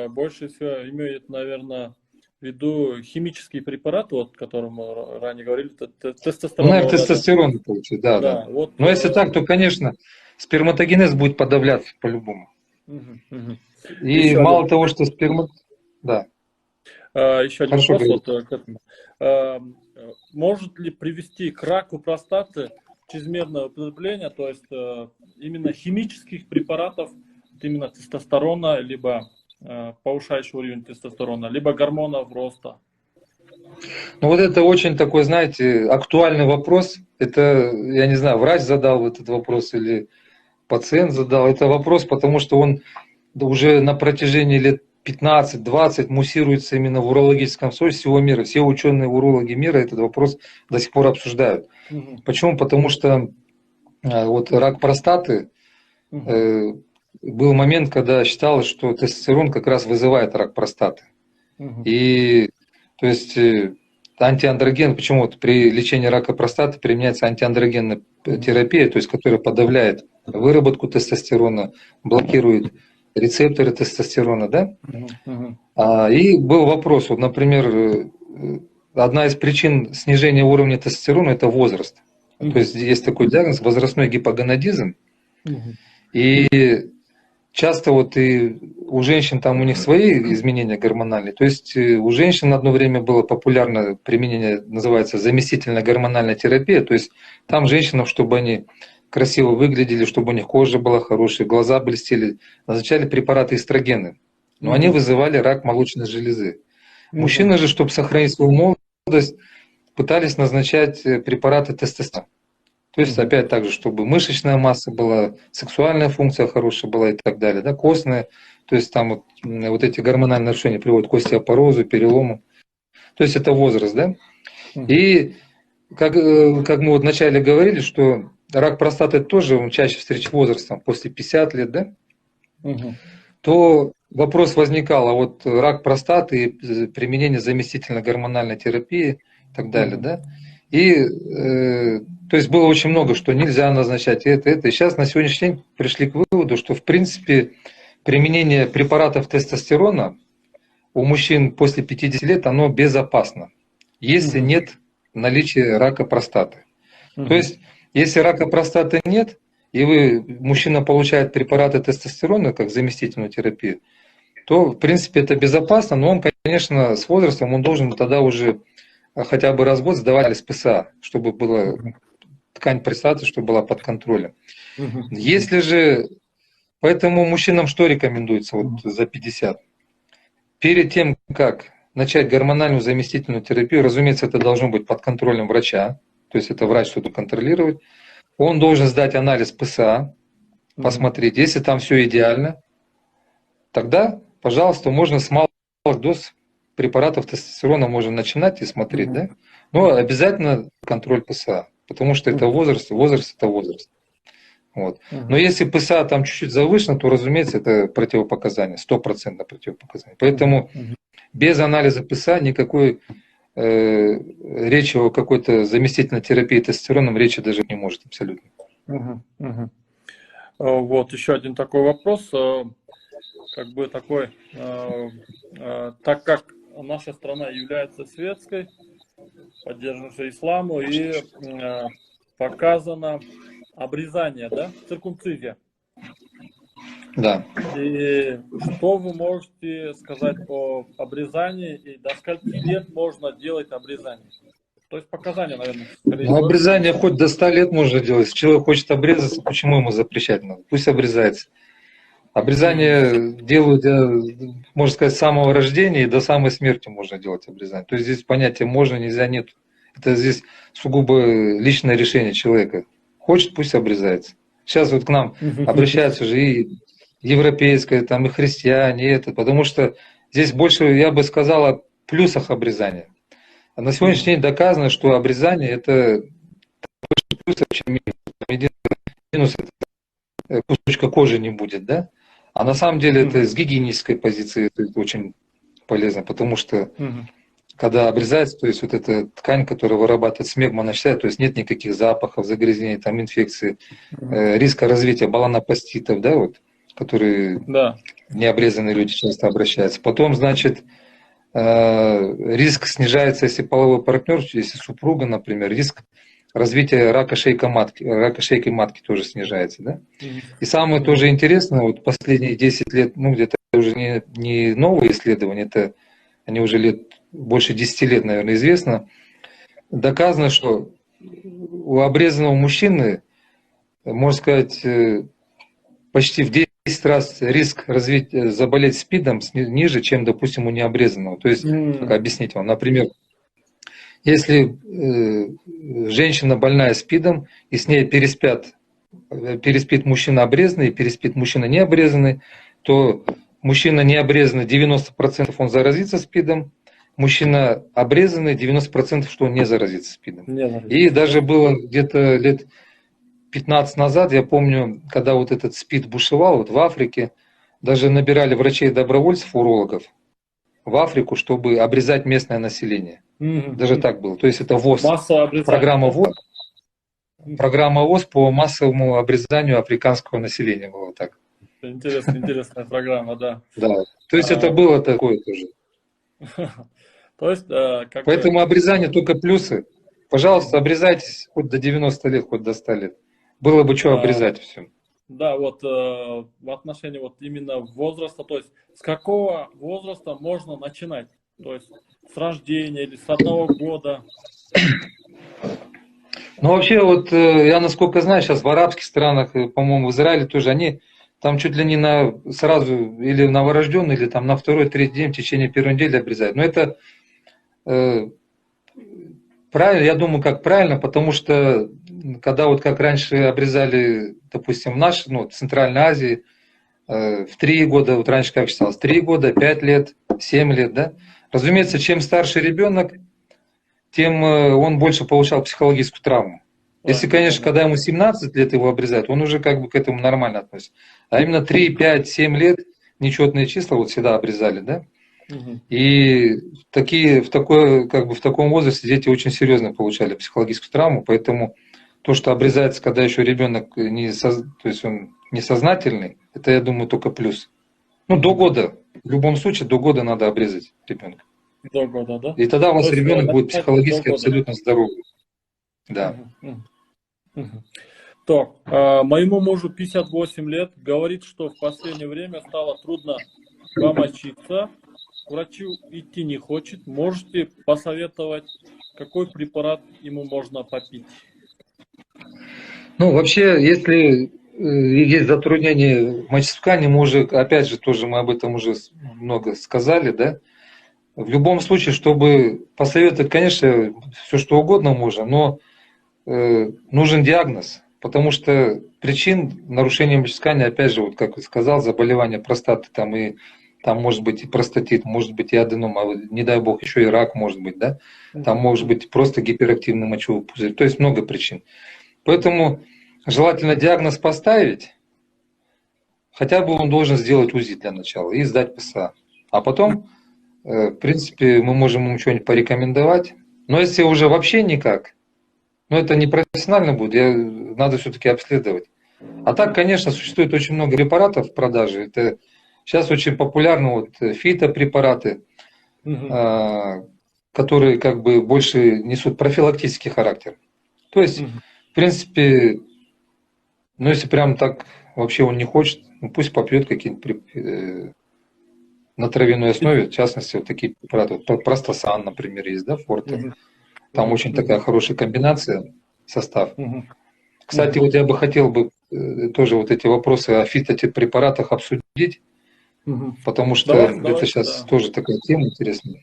[SPEAKER 1] больше всего имеет, наверное, в виду химический препарат, вот, о котором мы ранее говорили,
[SPEAKER 2] Ну,
[SPEAKER 1] тестостерон,
[SPEAKER 2] наверное,
[SPEAKER 1] да, да,
[SPEAKER 2] тестостерон получит, да, да.
[SPEAKER 1] да, вот,
[SPEAKER 2] Но если так, то, конечно, сперматогенез будет подавляться по-любому.
[SPEAKER 1] мгм, мгм.
[SPEAKER 2] И
[SPEAKER 1] Еще один,
[SPEAKER 2] мало того, что Да,
[SPEAKER 1] еще один
[SPEAKER 2] хорошо
[SPEAKER 1] вопрос вот
[SPEAKER 2] говорите.
[SPEAKER 1] к этому. Э, Может ли привести к раку простаты чрезмерное употребление, то есть именно химических препаратов, вот именно тестостерона, либо повышающий уровень тестостерона, либо гормонов роста?
[SPEAKER 2] Ну, вот это очень такой, знаете, актуальный вопрос. Это, я не знаю, врач задал этот вопрос или пациент задал. Это вопрос, потому что он да уже на протяжении лет 15-20 муссируется именно в урологическом сообществе всего мира. Все ученые-урологи мира этот вопрос до сих пор обсуждают.
[SPEAKER 1] Мгм,
[SPEAKER 2] Почему? Потому что вот рак простаты,
[SPEAKER 1] мгм,
[SPEAKER 2] э, был момент, когда считалось, что тестостерон как раз вызывает рак простаты.
[SPEAKER 1] мгм,
[SPEAKER 2] И то есть антиандроген, почему вот при лечении рака простаты применяется антиандрогенная
[SPEAKER 1] мгм,
[SPEAKER 2] терапия, то есть которая подавляет выработку тестостерона, блокирует рецепторы тестостерона, да?
[SPEAKER 1] мгм, мгм,
[SPEAKER 2] И был вопрос, вот, например, одна из причин снижения уровня тестостерона – это возраст. То
[SPEAKER 1] мгм,
[SPEAKER 2] есть есть такой диагноз – возрастной гипогонадизм.
[SPEAKER 1] мгм,
[SPEAKER 2] И часто вот и у женщин там у них свои изменения гормональные. То есть у женщин одно время было популярно применение, называется заместительная гормональная терапия. То есть там женщинам, чтобы они красиво выглядели, чтобы у них кожа была хорошая, глаза блестели, назначали препараты эстрогены. Но они вызывали рак молочной железы. Мужчины же, чтобы сохранить свою молодость, пытались назначать препараты тестостерона. То есть опять так же, чтобы мышечная масса была, сексуальная функция хорошая была и так далее, да, костная. То есть там вот эти гормональные нарушения приводят к остеопорозу, перелому. То есть это возраст, да. И как мы вот вначале говорили, что рак простаты тоже он чаще встречается возрастом, после 50 лет, да, то вопрос возникал, а вот рак простаты и применение заместительной гормональной терапии и так далее, да. И то есть было очень много, что нельзя назначать это. И сейчас на сегодняшний день пришли к выводу, что в принципе применение препаратов тестостерона у мужчин после 50 лет, оно безопасно, если нет наличия рака простаты. То есть, если рака простаты нет, и мужчина получает препараты тестостерона как заместительную терапию, то в принципе это безопасно, но он, конечно, с возрастом он должен тогда уже хотя бы раз в год сдавали с ПСА, чтобы была ткань простаты, чтобы была под контролем. Если же, поэтому мужчинам что рекомендуется вот за 50? Перед тем, как начать гормональную заместительную терапию, разумеется, это должно быть под контролем врача, то есть это врач что-то контролировать, он должен сдать анализ ПСА, посмотреть, если там все идеально, тогда, пожалуйста, можно с малых доз препаратов тестостерона можно начинать и смотреть, да? Но обязательно контроль ПСА, потому что это возраст это возраст. Вот. Но если ПСА там чуть-чуть завышено, то, разумеется, это противопоказание, 100% противопоказание. Поэтому без анализа ПСА никакой речи о какой-то заместительной терапии тестостероном речи даже не может абсолютно.
[SPEAKER 1] Вот еще один такой вопрос, как бы такой, так как наша страна является светской, поддерживающей исламу, и показано обрезание, да, циркумцизия.
[SPEAKER 2] Да.
[SPEAKER 1] И что вы можете сказать о обрезании и до скольки лет можно делать обрезание? То есть показания, наверное.
[SPEAKER 2] Ну, обрезание хоть до 100 лет можно делать. Если человек хочет обрезаться, почему ему запрещать надо? Пусть обрезается. Обрезание делают, можно сказать, с самого рождения и до самой смерти можно делать обрезание. То есть здесь понятия можно, нельзя, нет. Это здесь сугубо личное решение человека. Хочет, пусть обрезается. Сейчас вот к нам обращаются же и европейское, там и христиане, и это, потому что здесь больше, я бы сказал, о плюсах обрезания. А на сегодняшний день доказано, что обрезание это больше плюсов, чем минусов. Минус это кусочка кожи не будет, да? А на самом деле это с гигиенической позиции это очень полезно, потому что когда обрезается, то есть вот эта ткань, которая вырабатывает смегма, начинает, то есть нет никаких запахов, загрязнений, там инфекции, риска развития баланопаститов, да, вот, которые необрезанные люди часто обращаются. Потом, значит, риск снижается, если половой партнер, если супруга, например, риск развития рака шейки матки тоже снижается, да. И самое тоже интересное, вот последние 10 лет, ну где-то уже не новые исследования, это они уже больше 10 лет, наверное, известно, доказано, что у обрезанного мужчины, можно сказать, почти в 10 раз риск заболеть СПИДом ниже, чем, допустим, у необрезанного. То есть, как объяснить вам, например, если женщина больная СПИДом, и с ней переспит мужчина обрезанный, и переспит мужчина необрезанный, то мужчина необрезанный 90% он заразится СПИДом, мужчина обрезанный 90% что он не заразится СПИДом. И даже было где-то лет 15 назад, я помню, когда вот этот СПИД бушевал вот в Африке, даже набирали врачей-добровольцев, урологов в Африку, чтобы обрезать местное население. Даже так было. То есть это ВОЗ, программа ВОЗ по массовому обрезанию африканского населения было так.
[SPEAKER 1] Интересная программа, да.
[SPEAKER 2] Да. То есть это было такое тоже.
[SPEAKER 1] То есть,
[SPEAKER 2] поэтому обрезание только плюсы. Пожалуйста, обрезайтесь хоть до 90 лет, хоть до 100 лет. Было бы что обрезать все.
[SPEAKER 1] Да, вот в отношении вот именно возраста, то есть с какого возраста можно начинать? То есть с рождения или с 1 года?
[SPEAKER 2] Ну, вообще, вот я насколько знаю, сейчас в арабских странах, по-моему, в Израиле тоже, они там чуть ли не на сразу или новорожденный, или там на второй, третий день в течение первой недели обрезают. Но это э, правильно, я думаю, как правильно, потому что когда вот как раньше обрезали, допустим, в нашей, ну, в Центральной Азии, в 3 года, вот раньше как считалось, 3 года, 5 лет, 7 лет, да? Разумеется, чем старше ребенок, тем он больше получал психологическую травму. Если,
[SPEAKER 1] Правильно,
[SPEAKER 2] конечно,
[SPEAKER 1] ага.
[SPEAKER 2] когда ему 17 лет его обрезают, он уже как бы к этому нормально относится. А именно 3, 5, 7 лет нечетные числа вот всегда обрезали, да?
[SPEAKER 1] Мгм.
[SPEAKER 2] И такие, в, такой, как бы в таком возрасте дети очень серьезно получали психологическую травму, поэтому то, что обрезается, когда еще ребенок то есть он несознательный, это, я думаю, только плюс. Ну, до
[SPEAKER 1] Мгм.
[SPEAKER 2] года. В любом случае, до года надо обрезать ребенка.
[SPEAKER 1] 2 года, да?
[SPEAKER 2] И тогда у
[SPEAKER 1] То
[SPEAKER 2] вас
[SPEAKER 1] есть
[SPEAKER 2] ребенок будет
[SPEAKER 1] начинать до
[SPEAKER 2] психологически
[SPEAKER 1] года.
[SPEAKER 2] абсолютно здоровый. Да.
[SPEAKER 1] Мгм. Мгм. Мгм. Так, моему мужу 58 лет, говорит, что в последнее время стало трудно помочиться, к врачу идти не хочет. Можете посоветовать, какой препарат ему можно попить?
[SPEAKER 2] Ну, вообще, если есть затруднение в мочеиспускании, мы уже, опять же, тоже мы об этом уже много сказали, да. В любом случае, чтобы посоветовать, конечно, все что угодно можно, но нужен диагноз, потому что причин нарушения мочеиспускания, опять же, вот как я сказал, заболевания простаты, там и там может быть и простатит, может быть и аденом, а не дай бог еще и рак может быть, да, там
[SPEAKER 1] Мгм.
[SPEAKER 2] может быть просто гиперактивный мочевой пузырь, то есть много причин. Поэтому желательно диагноз поставить, хотя бы он должен сделать УЗИ для начала и сдать ПСА. А потом, в принципе, мы можем ему что-нибудь порекомендовать. Но если уже вообще никак, но это не профессионально будет, надо все-таки обследовать. А так, конечно, существует очень много препаратов в продаже. Это сейчас очень популярны вот фитопрепараты,
[SPEAKER 1] Мгм.
[SPEAKER 2] а, которые как бы больше несут профилактический характер. То есть,
[SPEAKER 1] Мгм.
[SPEAKER 2] в принципе, ну если прям так вообще он не хочет, ну, пусть попьет какие-нибудь на травяной основе, в частности, вот такие препараты. Вот простасан, например, есть, да, форте.
[SPEAKER 1] Мгм.
[SPEAKER 2] Там
[SPEAKER 1] Мгм.
[SPEAKER 2] очень такая
[SPEAKER 1] Мгм.
[SPEAKER 2] хорошая комбинация, состав.
[SPEAKER 1] Мгм.
[SPEAKER 2] Кстати,
[SPEAKER 1] Мгм.
[SPEAKER 2] вот я бы хотел бы тоже вот эти вопросы о фитопрепаратах обсудить,
[SPEAKER 1] Мгм.
[SPEAKER 2] потому что
[SPEAKER 1] Давайте,
[SPEAKER 2] это
[SPEAKER 1] давайте,
[SPEAKER 2] сейчас
[SPEAKER 1] да.
[SPEAKER 2] тоже такая тема интересная.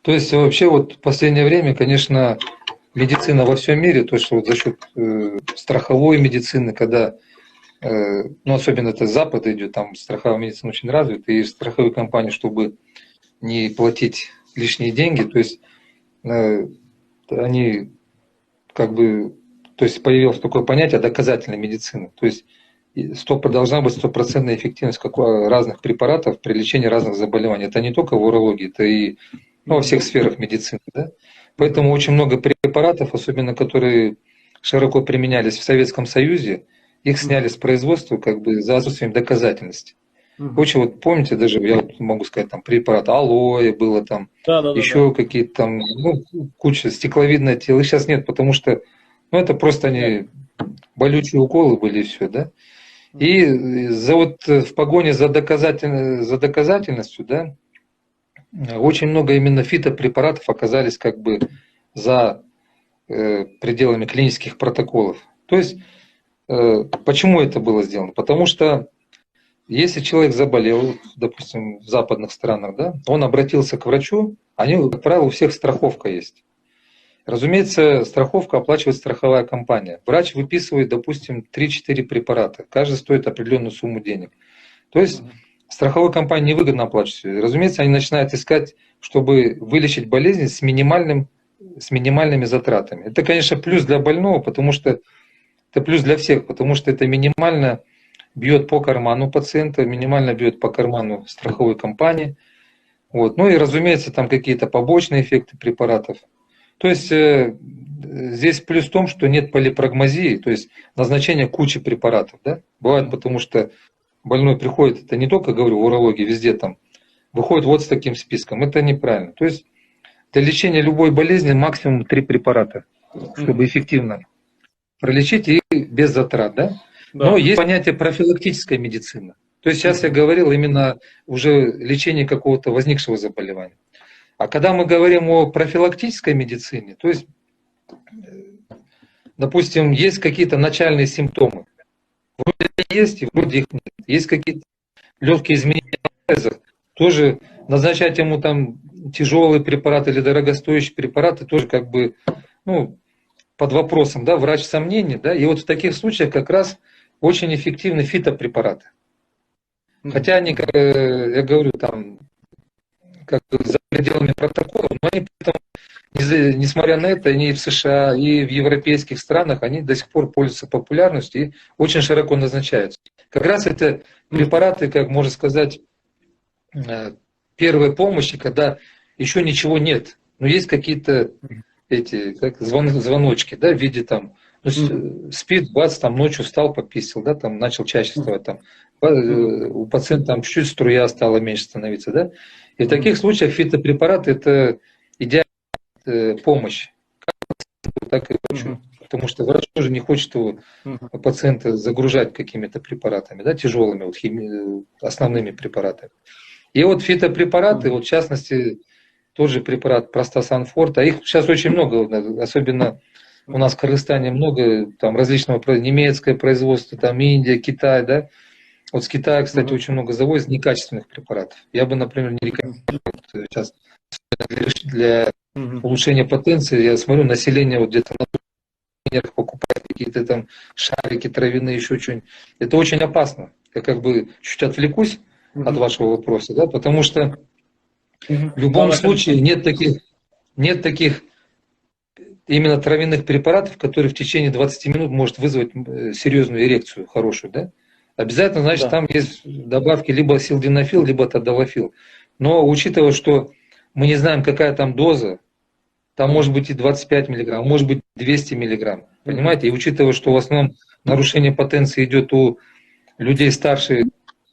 [SPEAKER 2] То есть вообще вот в последнее время, конечно, медицина во всем мире, то, что вот за счет страховой медицины, когда, ну особенно это с Запада идет, там страховая медицина очень развита, и страховые компании, чтобы не платить лишние деньги, то есть э, они как бы, то есть появилось такое понятие доказательной медицины, то есть должна быть стопроцентная эффективность разных препаратов при лечении разных заболеваний. Это не только в урологии, это и ну, во
[SPEAKER 1] Мгм.
[SPEAKER 2] всех сферах медицины. Да?
[SPEAKER 1] Мгм.
[SPEAKER 2] Поэтому очень много препаратов, особенно которые широко применялись в Советском Союзе, их сняли
[SPEAKER 1] Мгм.
[SPEAKER 2] с производства как бы за отсутствием доказательности.
[SPEAKER 1] Мгм.
[SPEAKER 2] Очень вот помните, даже я вот могу сказать, там препарат алоэ было там,
[SPEAKER 1] Да, да, да, да.
[SPEAKER 2] еще какие-то там, ну, куча стекловидное тело. Их сейчас нет, потому что ну, это просто
[SPEAKER 1] Нет.
[SPEAKER 2] они болючие уколы были и все, да.
[SPEAKER 1] Мгм.
[SPEAKER 2] И за вот в погоне за доказательностью, да, очень много именно фитопрепаратов оказались как бы за пределами клинических протоколов. То есть, почему это было сделано? Потому что если человек заболел, допустим, в западных странах, да, он обратился к врачу, они, как правило, у всех страховка есть. Разумеется, страховка оплачивает страховая компания. Врач выписывает, допустим, 3-4 препарата. Каждый стоит определенную сумму денег. То есть
[SPEAKER 1] Мгм.
[SPEAKER 2] страховой компании невыгодно оплачивать. Разумеется, они начинают искать, чтобы вылечить болезнь с минимальными затратами. Это, конечно, плюс для больного, потому что это плюс для всех, потому что это минимально бьет по карману пациента, минимально бьет по карману страховой компании. Вот. Ну и, разумеется, там какие-то побочные эффекты препаратов. То есть здесь плюс в том, что нет полипрагмазии, то есть назначение кучи препаратов. Да? Бывает,
[SPEAKER 1] Мгм.
[SPEAKER 2] потому что больной приходит, это не только, говорю, в урологии, везде там, выходит вот с таким списком. Это неправильно. То есть для лечения любой болезни максимум 3 препарата, чтобы
[SPEAKER 1] Мгм.
[SPEAKER 2] эффективно пролечить и без затрат. Да? Но
[SPEAKER 1] Да.
[SPEAKER 2] есть понятие профилактической медицины. То есть сейчас я говорил именно уже лечение какого-то возникшего заболевания. А когда мы говорим о профилактической медицине, то есть, допустим, есть какие-то начальные симптомы. Вроде есть, и вроде их нет. Есть какие-то легкие изменения в анализах, тоже назначать ему там тяжелые препараты или дорогостоящие препараты тоже как бы, ну, под вопросом, да, врач сомнений, да, и вот в таких случаях как раз очень эффективны фитопрепараты. Хотя они, как я говорю, там, как бы за пределами протокола, но они при этом, несмотря на это, они и в США, и в европейских странах, они до сих пор пользуются популярностью и очень широко назначаются. Как раз это препараты, как можно сказать, первой помощи, когда еще ничего нет, но есть какие-то эти как звоночки, да, в виде там, ну, спит, бац, там ночью встал, пописал, да, там начал чаще вставать, там, у пациента там чуть-чуть струя стала меньше становиться, да. И в таких случаях фитопрепараты это идеальная помощь, так и врачу. Потому что врач тоже не хочет его пациента загружать какими-то препаратами, да, тяжелыми, вот, основными препаратами. И вот фитопрепараты, вот в частности, тот же препарат Простасан Форте, а их сейчас очень много, особенно у нас в Кыргызстане много там различного, немецкое производство, там Индия, Китай, да. Вот с Китая, кстати, очень много завозят некачественных препаратов. Я бы, например, не рекомендую сейчас для улучшения потенции. Я смотрю, население вот где-то на покупает какие-то там шарики травяные, еще что-нибудь. Это очень опасно. Я как бы чуть отвлекусь от вашего вопроса, да, потому что в любом случае нет таких именно травяных препаратов, которые в течение 20 минут может вызвать серьезную эрекцию, хорошую, да. Обязательно, значит, там есть добавки либо силденафил, либо тадалафил. Но учитывая, что мы не знаем, какая там доза, там может быть и 25 миллиграмм, может быть 200 миллиграмм, понимаете? И учитывая, что в основном нарушение потенции идет у людей старше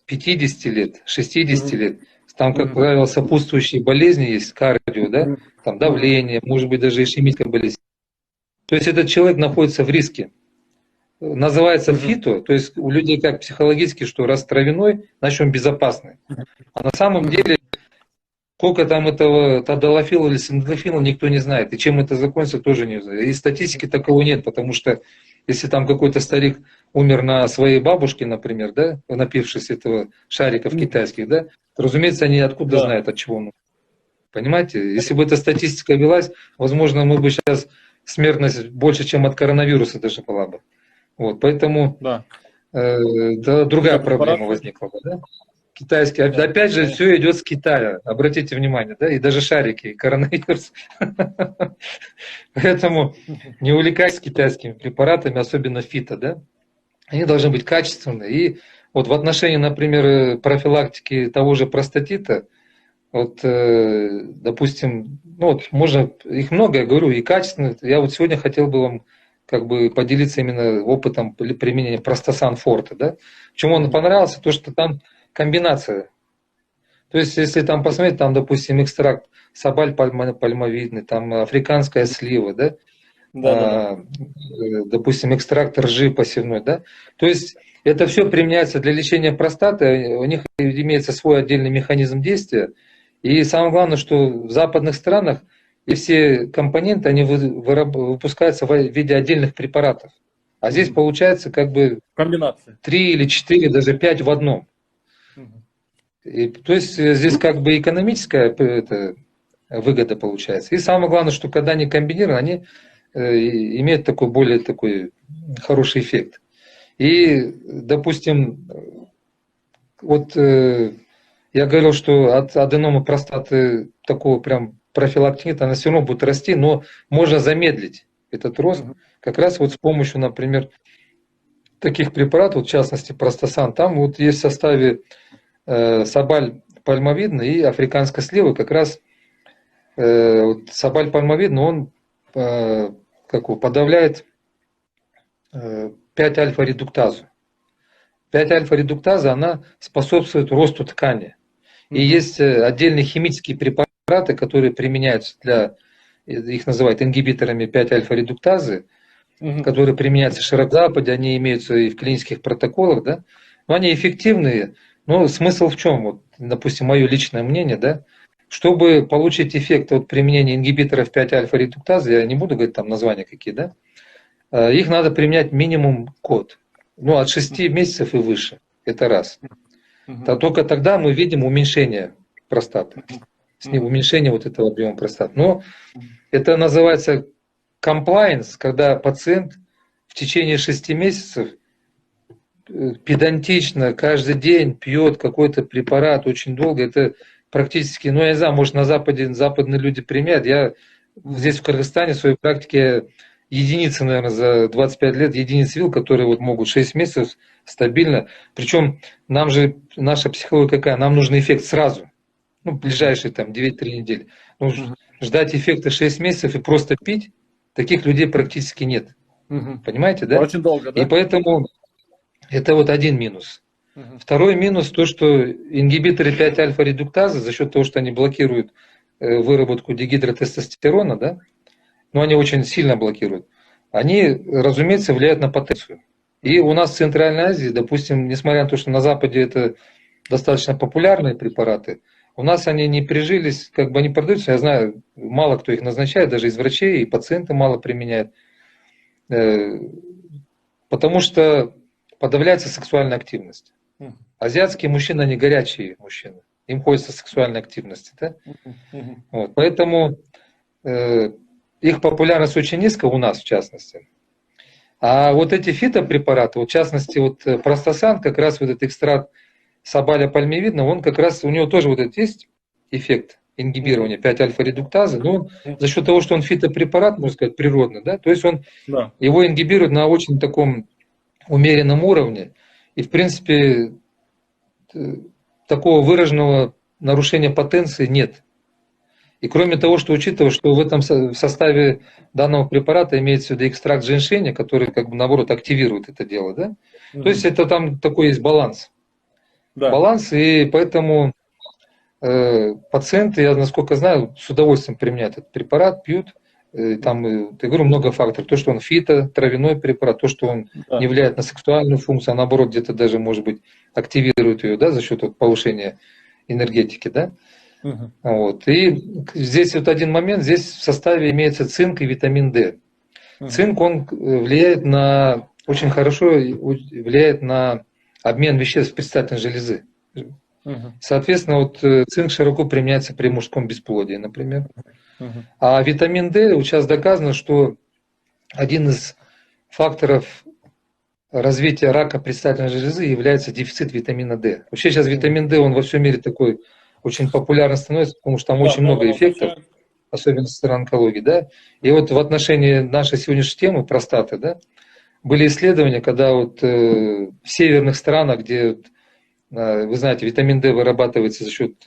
[SPEAKER 2] 50 лет, 60 лет, там, как правило, сопутствующие болезни есть, кардио, да, там давление, может быть даже ишемическая болезнь. То есть этот человек находится в риске. Называется фито, то есть у людей как психологически, что раз травяной, значит он безопасный. А на самом деле, сколько там этого тадалафила или синтофила, никто не знает. И чем это закончится, тоже не знает. И статистики такого нет, потому что если там какой-то старик умер на своей бабушке, например, да, напившись этого шариков китайских, да, то, разумеется, они откуда знают, от чего он умер. Понимаете? Если бы эта статистика велась, возможно, мы бы сейчас смертность больше, чем от коронавируса даже была бы. Вот, поэтому другая проблема возникла бы, да? Китайский. Опять же, все идет с Китая. Обратите внимание, да, и даже шарики, и коронавирус. Поэтому не увлекайтесь китайскими препаратами, особенно фито, да. Они должны быть качественные. И вот в отношении, например, профилактики того же простатита, вот, допустим, ну вот можно, их много, я говорю, и качественных. Я вот сегодня хотел бы вам как бы поделиться именно опытом применения Простасан Форте, да. Почему он понравился? То, что там комбинация. То есть, если там посмотреть, там, допустим, экстракт собаль пальмовидный, там африканская слива, да, допустим, экстракт ржи посевной, да. То есть, это все применяется для лечения простаты, у них имеется свой отдельный механизм действия. И самое главное, что в западных странах и все компоненты, они выпускаются в виде отдельных препаратов. А здесь получается как бы комбинация. 3 или 4, даже 5 в одном. И, то есть здесь как бы экономическая выгода получается. И самое главное, что когда они комбинированы, они имеют такой более такой хороший эффект. И, допустим, вот я говорил, что от аденомы простаты такого прям профилактики, она все равно будет расти, но можно замедлить этот рост как раз вот с помощью, например, таких препаратов, в частности Простасан. Там вот есть в составе собаль пальмовидный и африканская слива, как раз собаль пальмовидный, он подавляет 5-альфа-редуктазу. 5-альфа-редуктаза, она способствует росту ткани. И есть отдельные химические препараты, которые применяются их называют ингибиторами 5-альфа-редуктазы.
[SPEAKER 1] Мгм.
[SPEAKER 2] которые применяются широко на Западе, они имеются и в клинических протоколах, да, но они эффективные. Но смысл в чем? Вот, допустим, мое личное мнение, да, чтобы получить эффект от применения ингибиторов 5-альфа-редуктазы, я не буду говорить там названия какие, да, их надо применять минимум год, ну, от 6 месяцев и выше. Это раз.
[SPEAKER 1] Мгм.
[SPEAKER 2] Только тогда мы видим уменьшение простаты,
[SPEAKER 1] Мгм.
[SPEAKER 2] уменьшение вот этого объема простаты. Но это называется compliance, когда пациент в течение 6 месяцев педантично каждый день пьет какой-то препарат очень долго. Это практически, ну, я не знаю, может, на Западе западные люди применяют. Я здесь, в Кыргызстане, в своей практике единицы, наверное, за 25 лет, единицы видел, которые вот могут 6 месяцев стабильно. Причем нам же, наша психология какая? Нам нужен эффект сразу. Ну,
[SPEAKER 1] Мгм.
[SPEAKER 2] ближайшие там 9-3 недели. Ну,
[SPEAKER 1] Мгм.
[SPEAKER 2] ждать эффекта 6 месяцев и просто пить, таких людей практически нет.
[SPEAKER 1] Мгм.
[SPEAKER 2] Понимаете, да?
[SPEAKER 1] Очень долго,
[SPEAKER 2] И
[SPEAKER 1] да?
[SPEAKER 2] поэтому это вот один минус.
[SPEAKER 1] Мгм.
[SPEAKER 2] Второй минус то, что ингибиторы 5-альфа-редуктазы за счет того, что они блокируют выработку дигидротестостерона, да, но они очень сильно блокируют, они, разумеется, влияют на потенцию. И
[SPEAKER 1] Мгм.
[SPEAKER 2] у нас в Центральной Азии, допустим, несмотря на то, что на Западе это достаточно популярные препараты, у нас они не прижились, как бы они продаются, я знаю, мало кто их назначает, даже из врачей, и пациенты мало применяют, э, потому что подавляется сексуальная активность.
[SPEAKER 1] Мгм.
[SPEAKER 2] Азиатские мужчины, они горячие мужчины. Им хочется сексуальной активности. Да?
[SPEAKER 1] Мгм. Мгм.
[SPEAKER 2] Вот. Поэтому э, их популярность очень низкая у нас, в частности. А вот эти фитопрепараты, вот в частности, вот простасан, как раз вот этот экстракт сабаля пальмивидного, он как раз, у него тоже вот этот есть эффект
[SPEAKER 1] Мгм.
[SPEAKER 2] ингибирования 5-альфа-редуктазы, но он
[SPEAKER 1] Мгм.
[SPEAKER 2] за счет того, что он фитопрепарат, можно сказать, природный, да, то есть он
[SPEAKER 1] Да.
[SPEAKER 2] его ингибирует на очень таком умеренном уровне. И, в принципе, э, такого выраженного нарушения потенции нет. И кроме того, что учитывая, что в этом в составе данного препарата имеется в виду экстракт женьшеня, который как бы наоборот активирует это дело, да? То есть
[SPEAKER 1] Мгм.
[SPEAKER 2] это там такой есть баланс.
[SPEAKER 1] Да.
[SPEAKER 2] Баланс, и поэтому пациенты, я насколько знаю, с удовольствием применяют этот препарат, пьют. Там,
[SPEAKER 1] Мгм.
[SPEAKER 2] я говорю, много факторов. То, что он фито, травяной препарат, то, что он не
[SPEAKER 1] Да.
[SPEAKER 2] влияет на сексуальную функцию, а наоборот, где-то даже, может быть, активирует ее, да, за счет вот повышения энергетики, да.
[SPEAKER 1] Мгм.
[SPEAKER 2] Вот. И здесь вот один момент, здесь в составе имеется цинк и витамин D.
[SPEAKER 1] Мгм.
[SPEAKER 2] Цинк, он влияет на, очень хорошо влияет на обмен веществ предстательной железы.
[SPEAKER 1] Мгм.
[SPEAKER 2] Соответственно, вот цинк широко применяется при мужском бесплодии, например.
[SPEAKER 1] Мгм.
[SPEAKER 2] А витамин D, вот сейчас доказано, что один из факторов развития рака предстательной железы является дефицит витамина D. Вообще сейчас
[SPEAKER 1] Мгм.
[SPEAKER 2] витамин D, он во всем мире такой очень популярно становится, потому что там
[SPEAKER 1] Да,
[SPEAKER 2] очень
[SPEAKER 1] много
[SPEAKER 2] много эффектов,
[SPEAKER 1] назначают.
[SPEAKER 2] особенно со стороны онкологии, да. И
[SPEAKER 1] Мгм.
[SPEAKER 2] вот в отношении нашей сегодняшней темы простаты, да, были исследования, когда вот в северных странах, где, вы знаете, витамин D вырабатывается за счет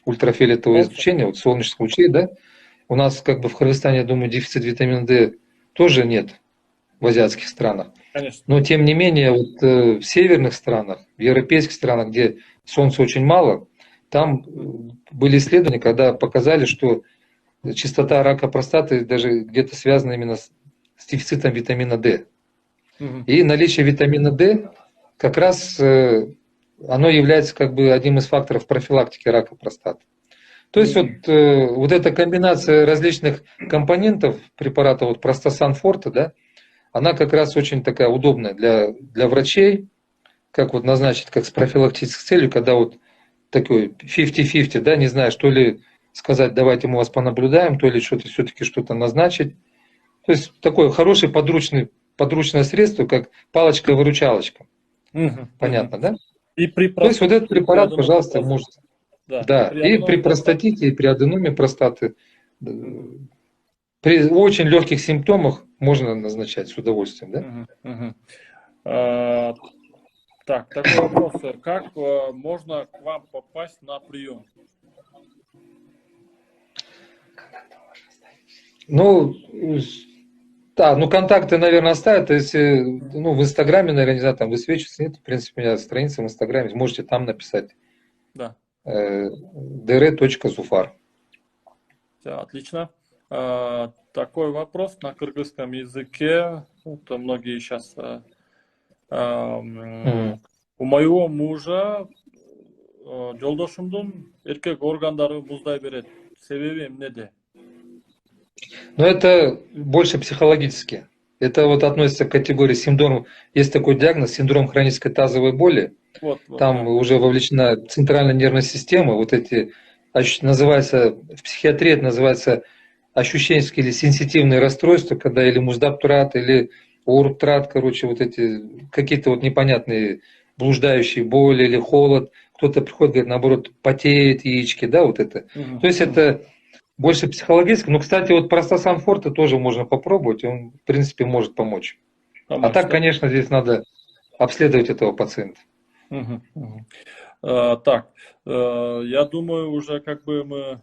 [SPEAKER 2] ультрафиолетового
[SPEAKER 1] Солнце.
[SPEAKER 2] излучения, вот солнечных лучей, да, у нас как бы в Кыргызстане, я думаю, дефицит витамина D тоже нет в азиатских странах.
[SPEAKER 1] Конечно.
[SPEAKER 2] Но тем не менее, вот в северных странах, в европейских странах, где солнца очень мало, там были исследования, когда показали, что частота рака простаты даже где-то связана именно с дефицитом витамина D.
[SPEAKER 1] Мгм.
[SPEAKER 2] И наличие витамина D как раз оно является как бы одним из факторов профилактики рака простаты. То есть
[SPEAKER 1] Мгм.
[SPEAKER 2] вот эта комбинация различных компонентов препарата, вот простасан форте, да, она как раз очень такая удобная для врачей, как вот назначить, как с профилактической целью, когда вот такой 50-50, да, не знаю, что ли сказать, давайте мы вас понаблюдаем, то ли что-то все-таки что-то назначить. То есть такое хорошее подручное средство, как палочка-выручалочка.
[SPEAKER 1] Мгм. Мгм.
[SPEAKER 2] Понятно, да?
[SPEAKER 1] И при
[SPEAKER 2] То есть вот этот
[SPEAKER 1] простатите, и при
[SPEAKER 2] препарат, пожалуйста,
[SPEAKER 1] аденомопростате.
[SPEAKER 2] можете.
[SPEAKER 1] Да,
[SPEAKER 2] Да,
[SPEAKER 1] при
[SPEAKER 2] и при
[SPEAKER 1] аденомопростате.
[SPEAKER 2] простатите, и при аденоме простаты,
[SPEAKER 1] Мгм.
[SPEAKER 2] при очень легких симптомах можно назначать с удовольствием, да?
[SPEAKER 1] Мгм. Мгм. А, так, такой вопрос. Как можно к вам попасть на прием?
[SPEAKER 2] Ну, да, ну контакты, наверное, оставят. То есть, ну, в Инстаграме, наверное, не знаю, там высвечивается, нет, в принципе, у меня страница в Инстаграме, можете там написать
[SPEAKER 1] Да,
[SPEAKER 2] dr.zufar.
[SPEAKER 1] все отлично. Такой вопрос на кыргызском языке. Вот многие сейчас...
[SPEAKER 2] Мгм.
[SPEAKER 1] У моего мужа жолдошумдун эркек органдары муздай берет. Себеби эмнеде?
[SPEAKER 2] Но это больше психологически. Это вот относится к категории синдром. Есть такой диагноз, синдром хронической тазовой боли.
[SPEAKER 1] Вот,
[SPEAKER 2] Там
[SPEAKER 1] да.
[SPEAKER 2] уже вовлечена центральная нервная система. Вот эти, называется, в психиатрии это называется ощущенческие или сенситивные расстройства, когда или муздаптрат, или ортрат, короче, вот эти какие-то вот непонятные блуждающие боли или холод. Кто-то приходит, говорит, наоборот, потеет яички, да, вот это. То есть это больше психологически. Но, кстати, вот простасан форте тоже можно попробовать, он, в принципе, может помочь. А
[SPEAKER 1] Помочь,
[SPEAKER 2] так,
[SPEAKER 1] да?
[SPEAKER 2] конечно, здесь надо обследовать этого пациента.
[SPEAKER 1] Мгм. Так, я думаю, уже как бы мы,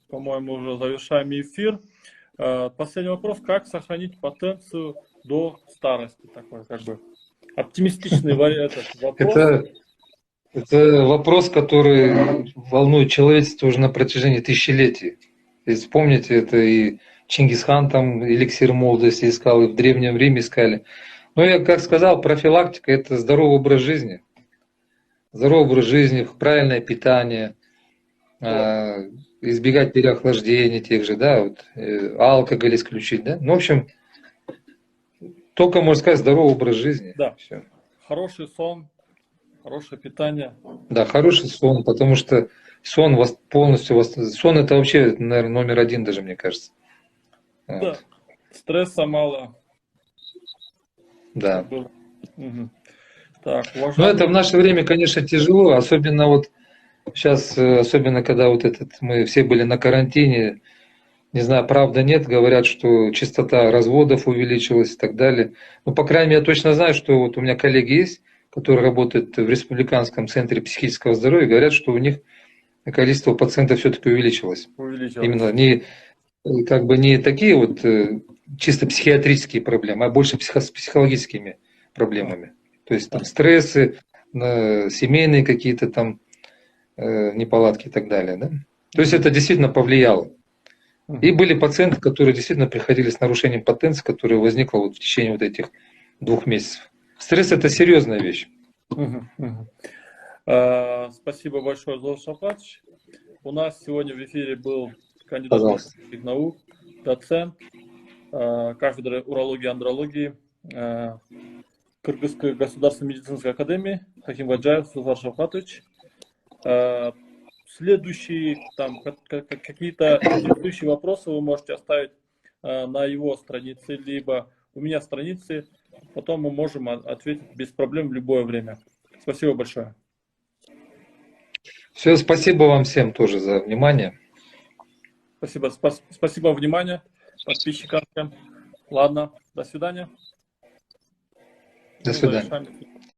[SPEAKER 1] по-моему, уже завершаем эфир. Последний вопрос. Как сохранить потенцию до старости? Такой как бы оптимистичный этот вопрос.
[SPEAKER 2] Это, это вопрос, который волнует человечество уже на протяжении тысячелетий. И вспомните, это и Чингисхан там эликсир молодости искал, и в Древнем Риме искали. Но я, как сказал, профилактика – это здоровый образ жизни. Здоровый образ жизни, правильное питание,
[SPEAKER 1] Вот.
[SPEAKER 2] избегать переохлаждения тех же, да, вот, алкоголь исключить, да. Ну, в общем, только, можно сказать, здоровый образ жизни.
[SPEAKER 1] Да.
[SPEAKER 2] Всё.
[SPEAKER 1] Хороший сон, хорошее питание.
[SPEAKER 2] Да, хороший сон, потому что сон полностью... Сон это вообще, наверное, номер один даже, мне кажется.
[SPEAKER 1] Да.
[SPEAKER 2] Вот.
[SPEAKER 1] Стресса мало,
[SPEAKER 2] Да.
[SPEAKER 1] чтобы было. Мгм. Так,
[SPEAKER 2] Но это в
[SPEAKER 1] уважаемый.
[SPEAKER 2] наше время, конечно, тяжело, особенно вот сейчас, особенно когда вот мы все были на карантине, не знаю, правда нет, говорят, что частота разводов увеличилась и так далее. Ну, по крайней мере, я точно знаю, что вот у меня коллеги есть, которые работают в Республиканском центре психического здоровья, говорят, что у них количество пациентов все-таки увеличилось.
[SPEAKER 1] Увеличилось.
[SPEAKER 2] Именно не как бы не такие вот чисто психиатрические проблемы, а больше с психологическими
[SPEAKER 1] А,
[SPEAKER 2] проблемами. То есть
[SPEAKER 1] а.
[SPEAKER 2] там стрессы, семейные какие-то там неполадки и так далее. Да? То есть
[SPEAKER 1] Мгм.
[SPEAKER 2] это действительно повлияло. И
[SPEAKER 1] Мгм.
[SPEAKER 2] были пациенты, которые действительно приходили с нарушением потенции, которое возникло вот в течение вот этих 2 месяцев. Стресс это серьезная вещь.
[SPEAKER 1] Мгм. Мгм. Спасибо большое, Золотан Шапатович. У нас сегодня в эфире был кандидат
[SPEAKER 2] Пожалуйста.
[SPEAKER 1] медицинских наук, доцент кафедры урологии и андрологии Кыргызской государственной медицинской академии Хаким Гаджаев Зулфар Шавкатович. Следующие там какие-то интересующие вопросы вы можете оставить на его странице, либо у меня странице. Потом мы можем ответить без проблем в любое время. Спасибо большое.
[SPEAKER 2] Все, спасибо вам всем тоже за внимание.
[SPEAKER 1] Спасибо, спасибо за внимание подписчикам. Ладно, до свидания.
[SPEAKER 2] До
[SPEAKER 1] Мы
[SPEAKER 2] свидания.
[SPEAKER 1] завершаем.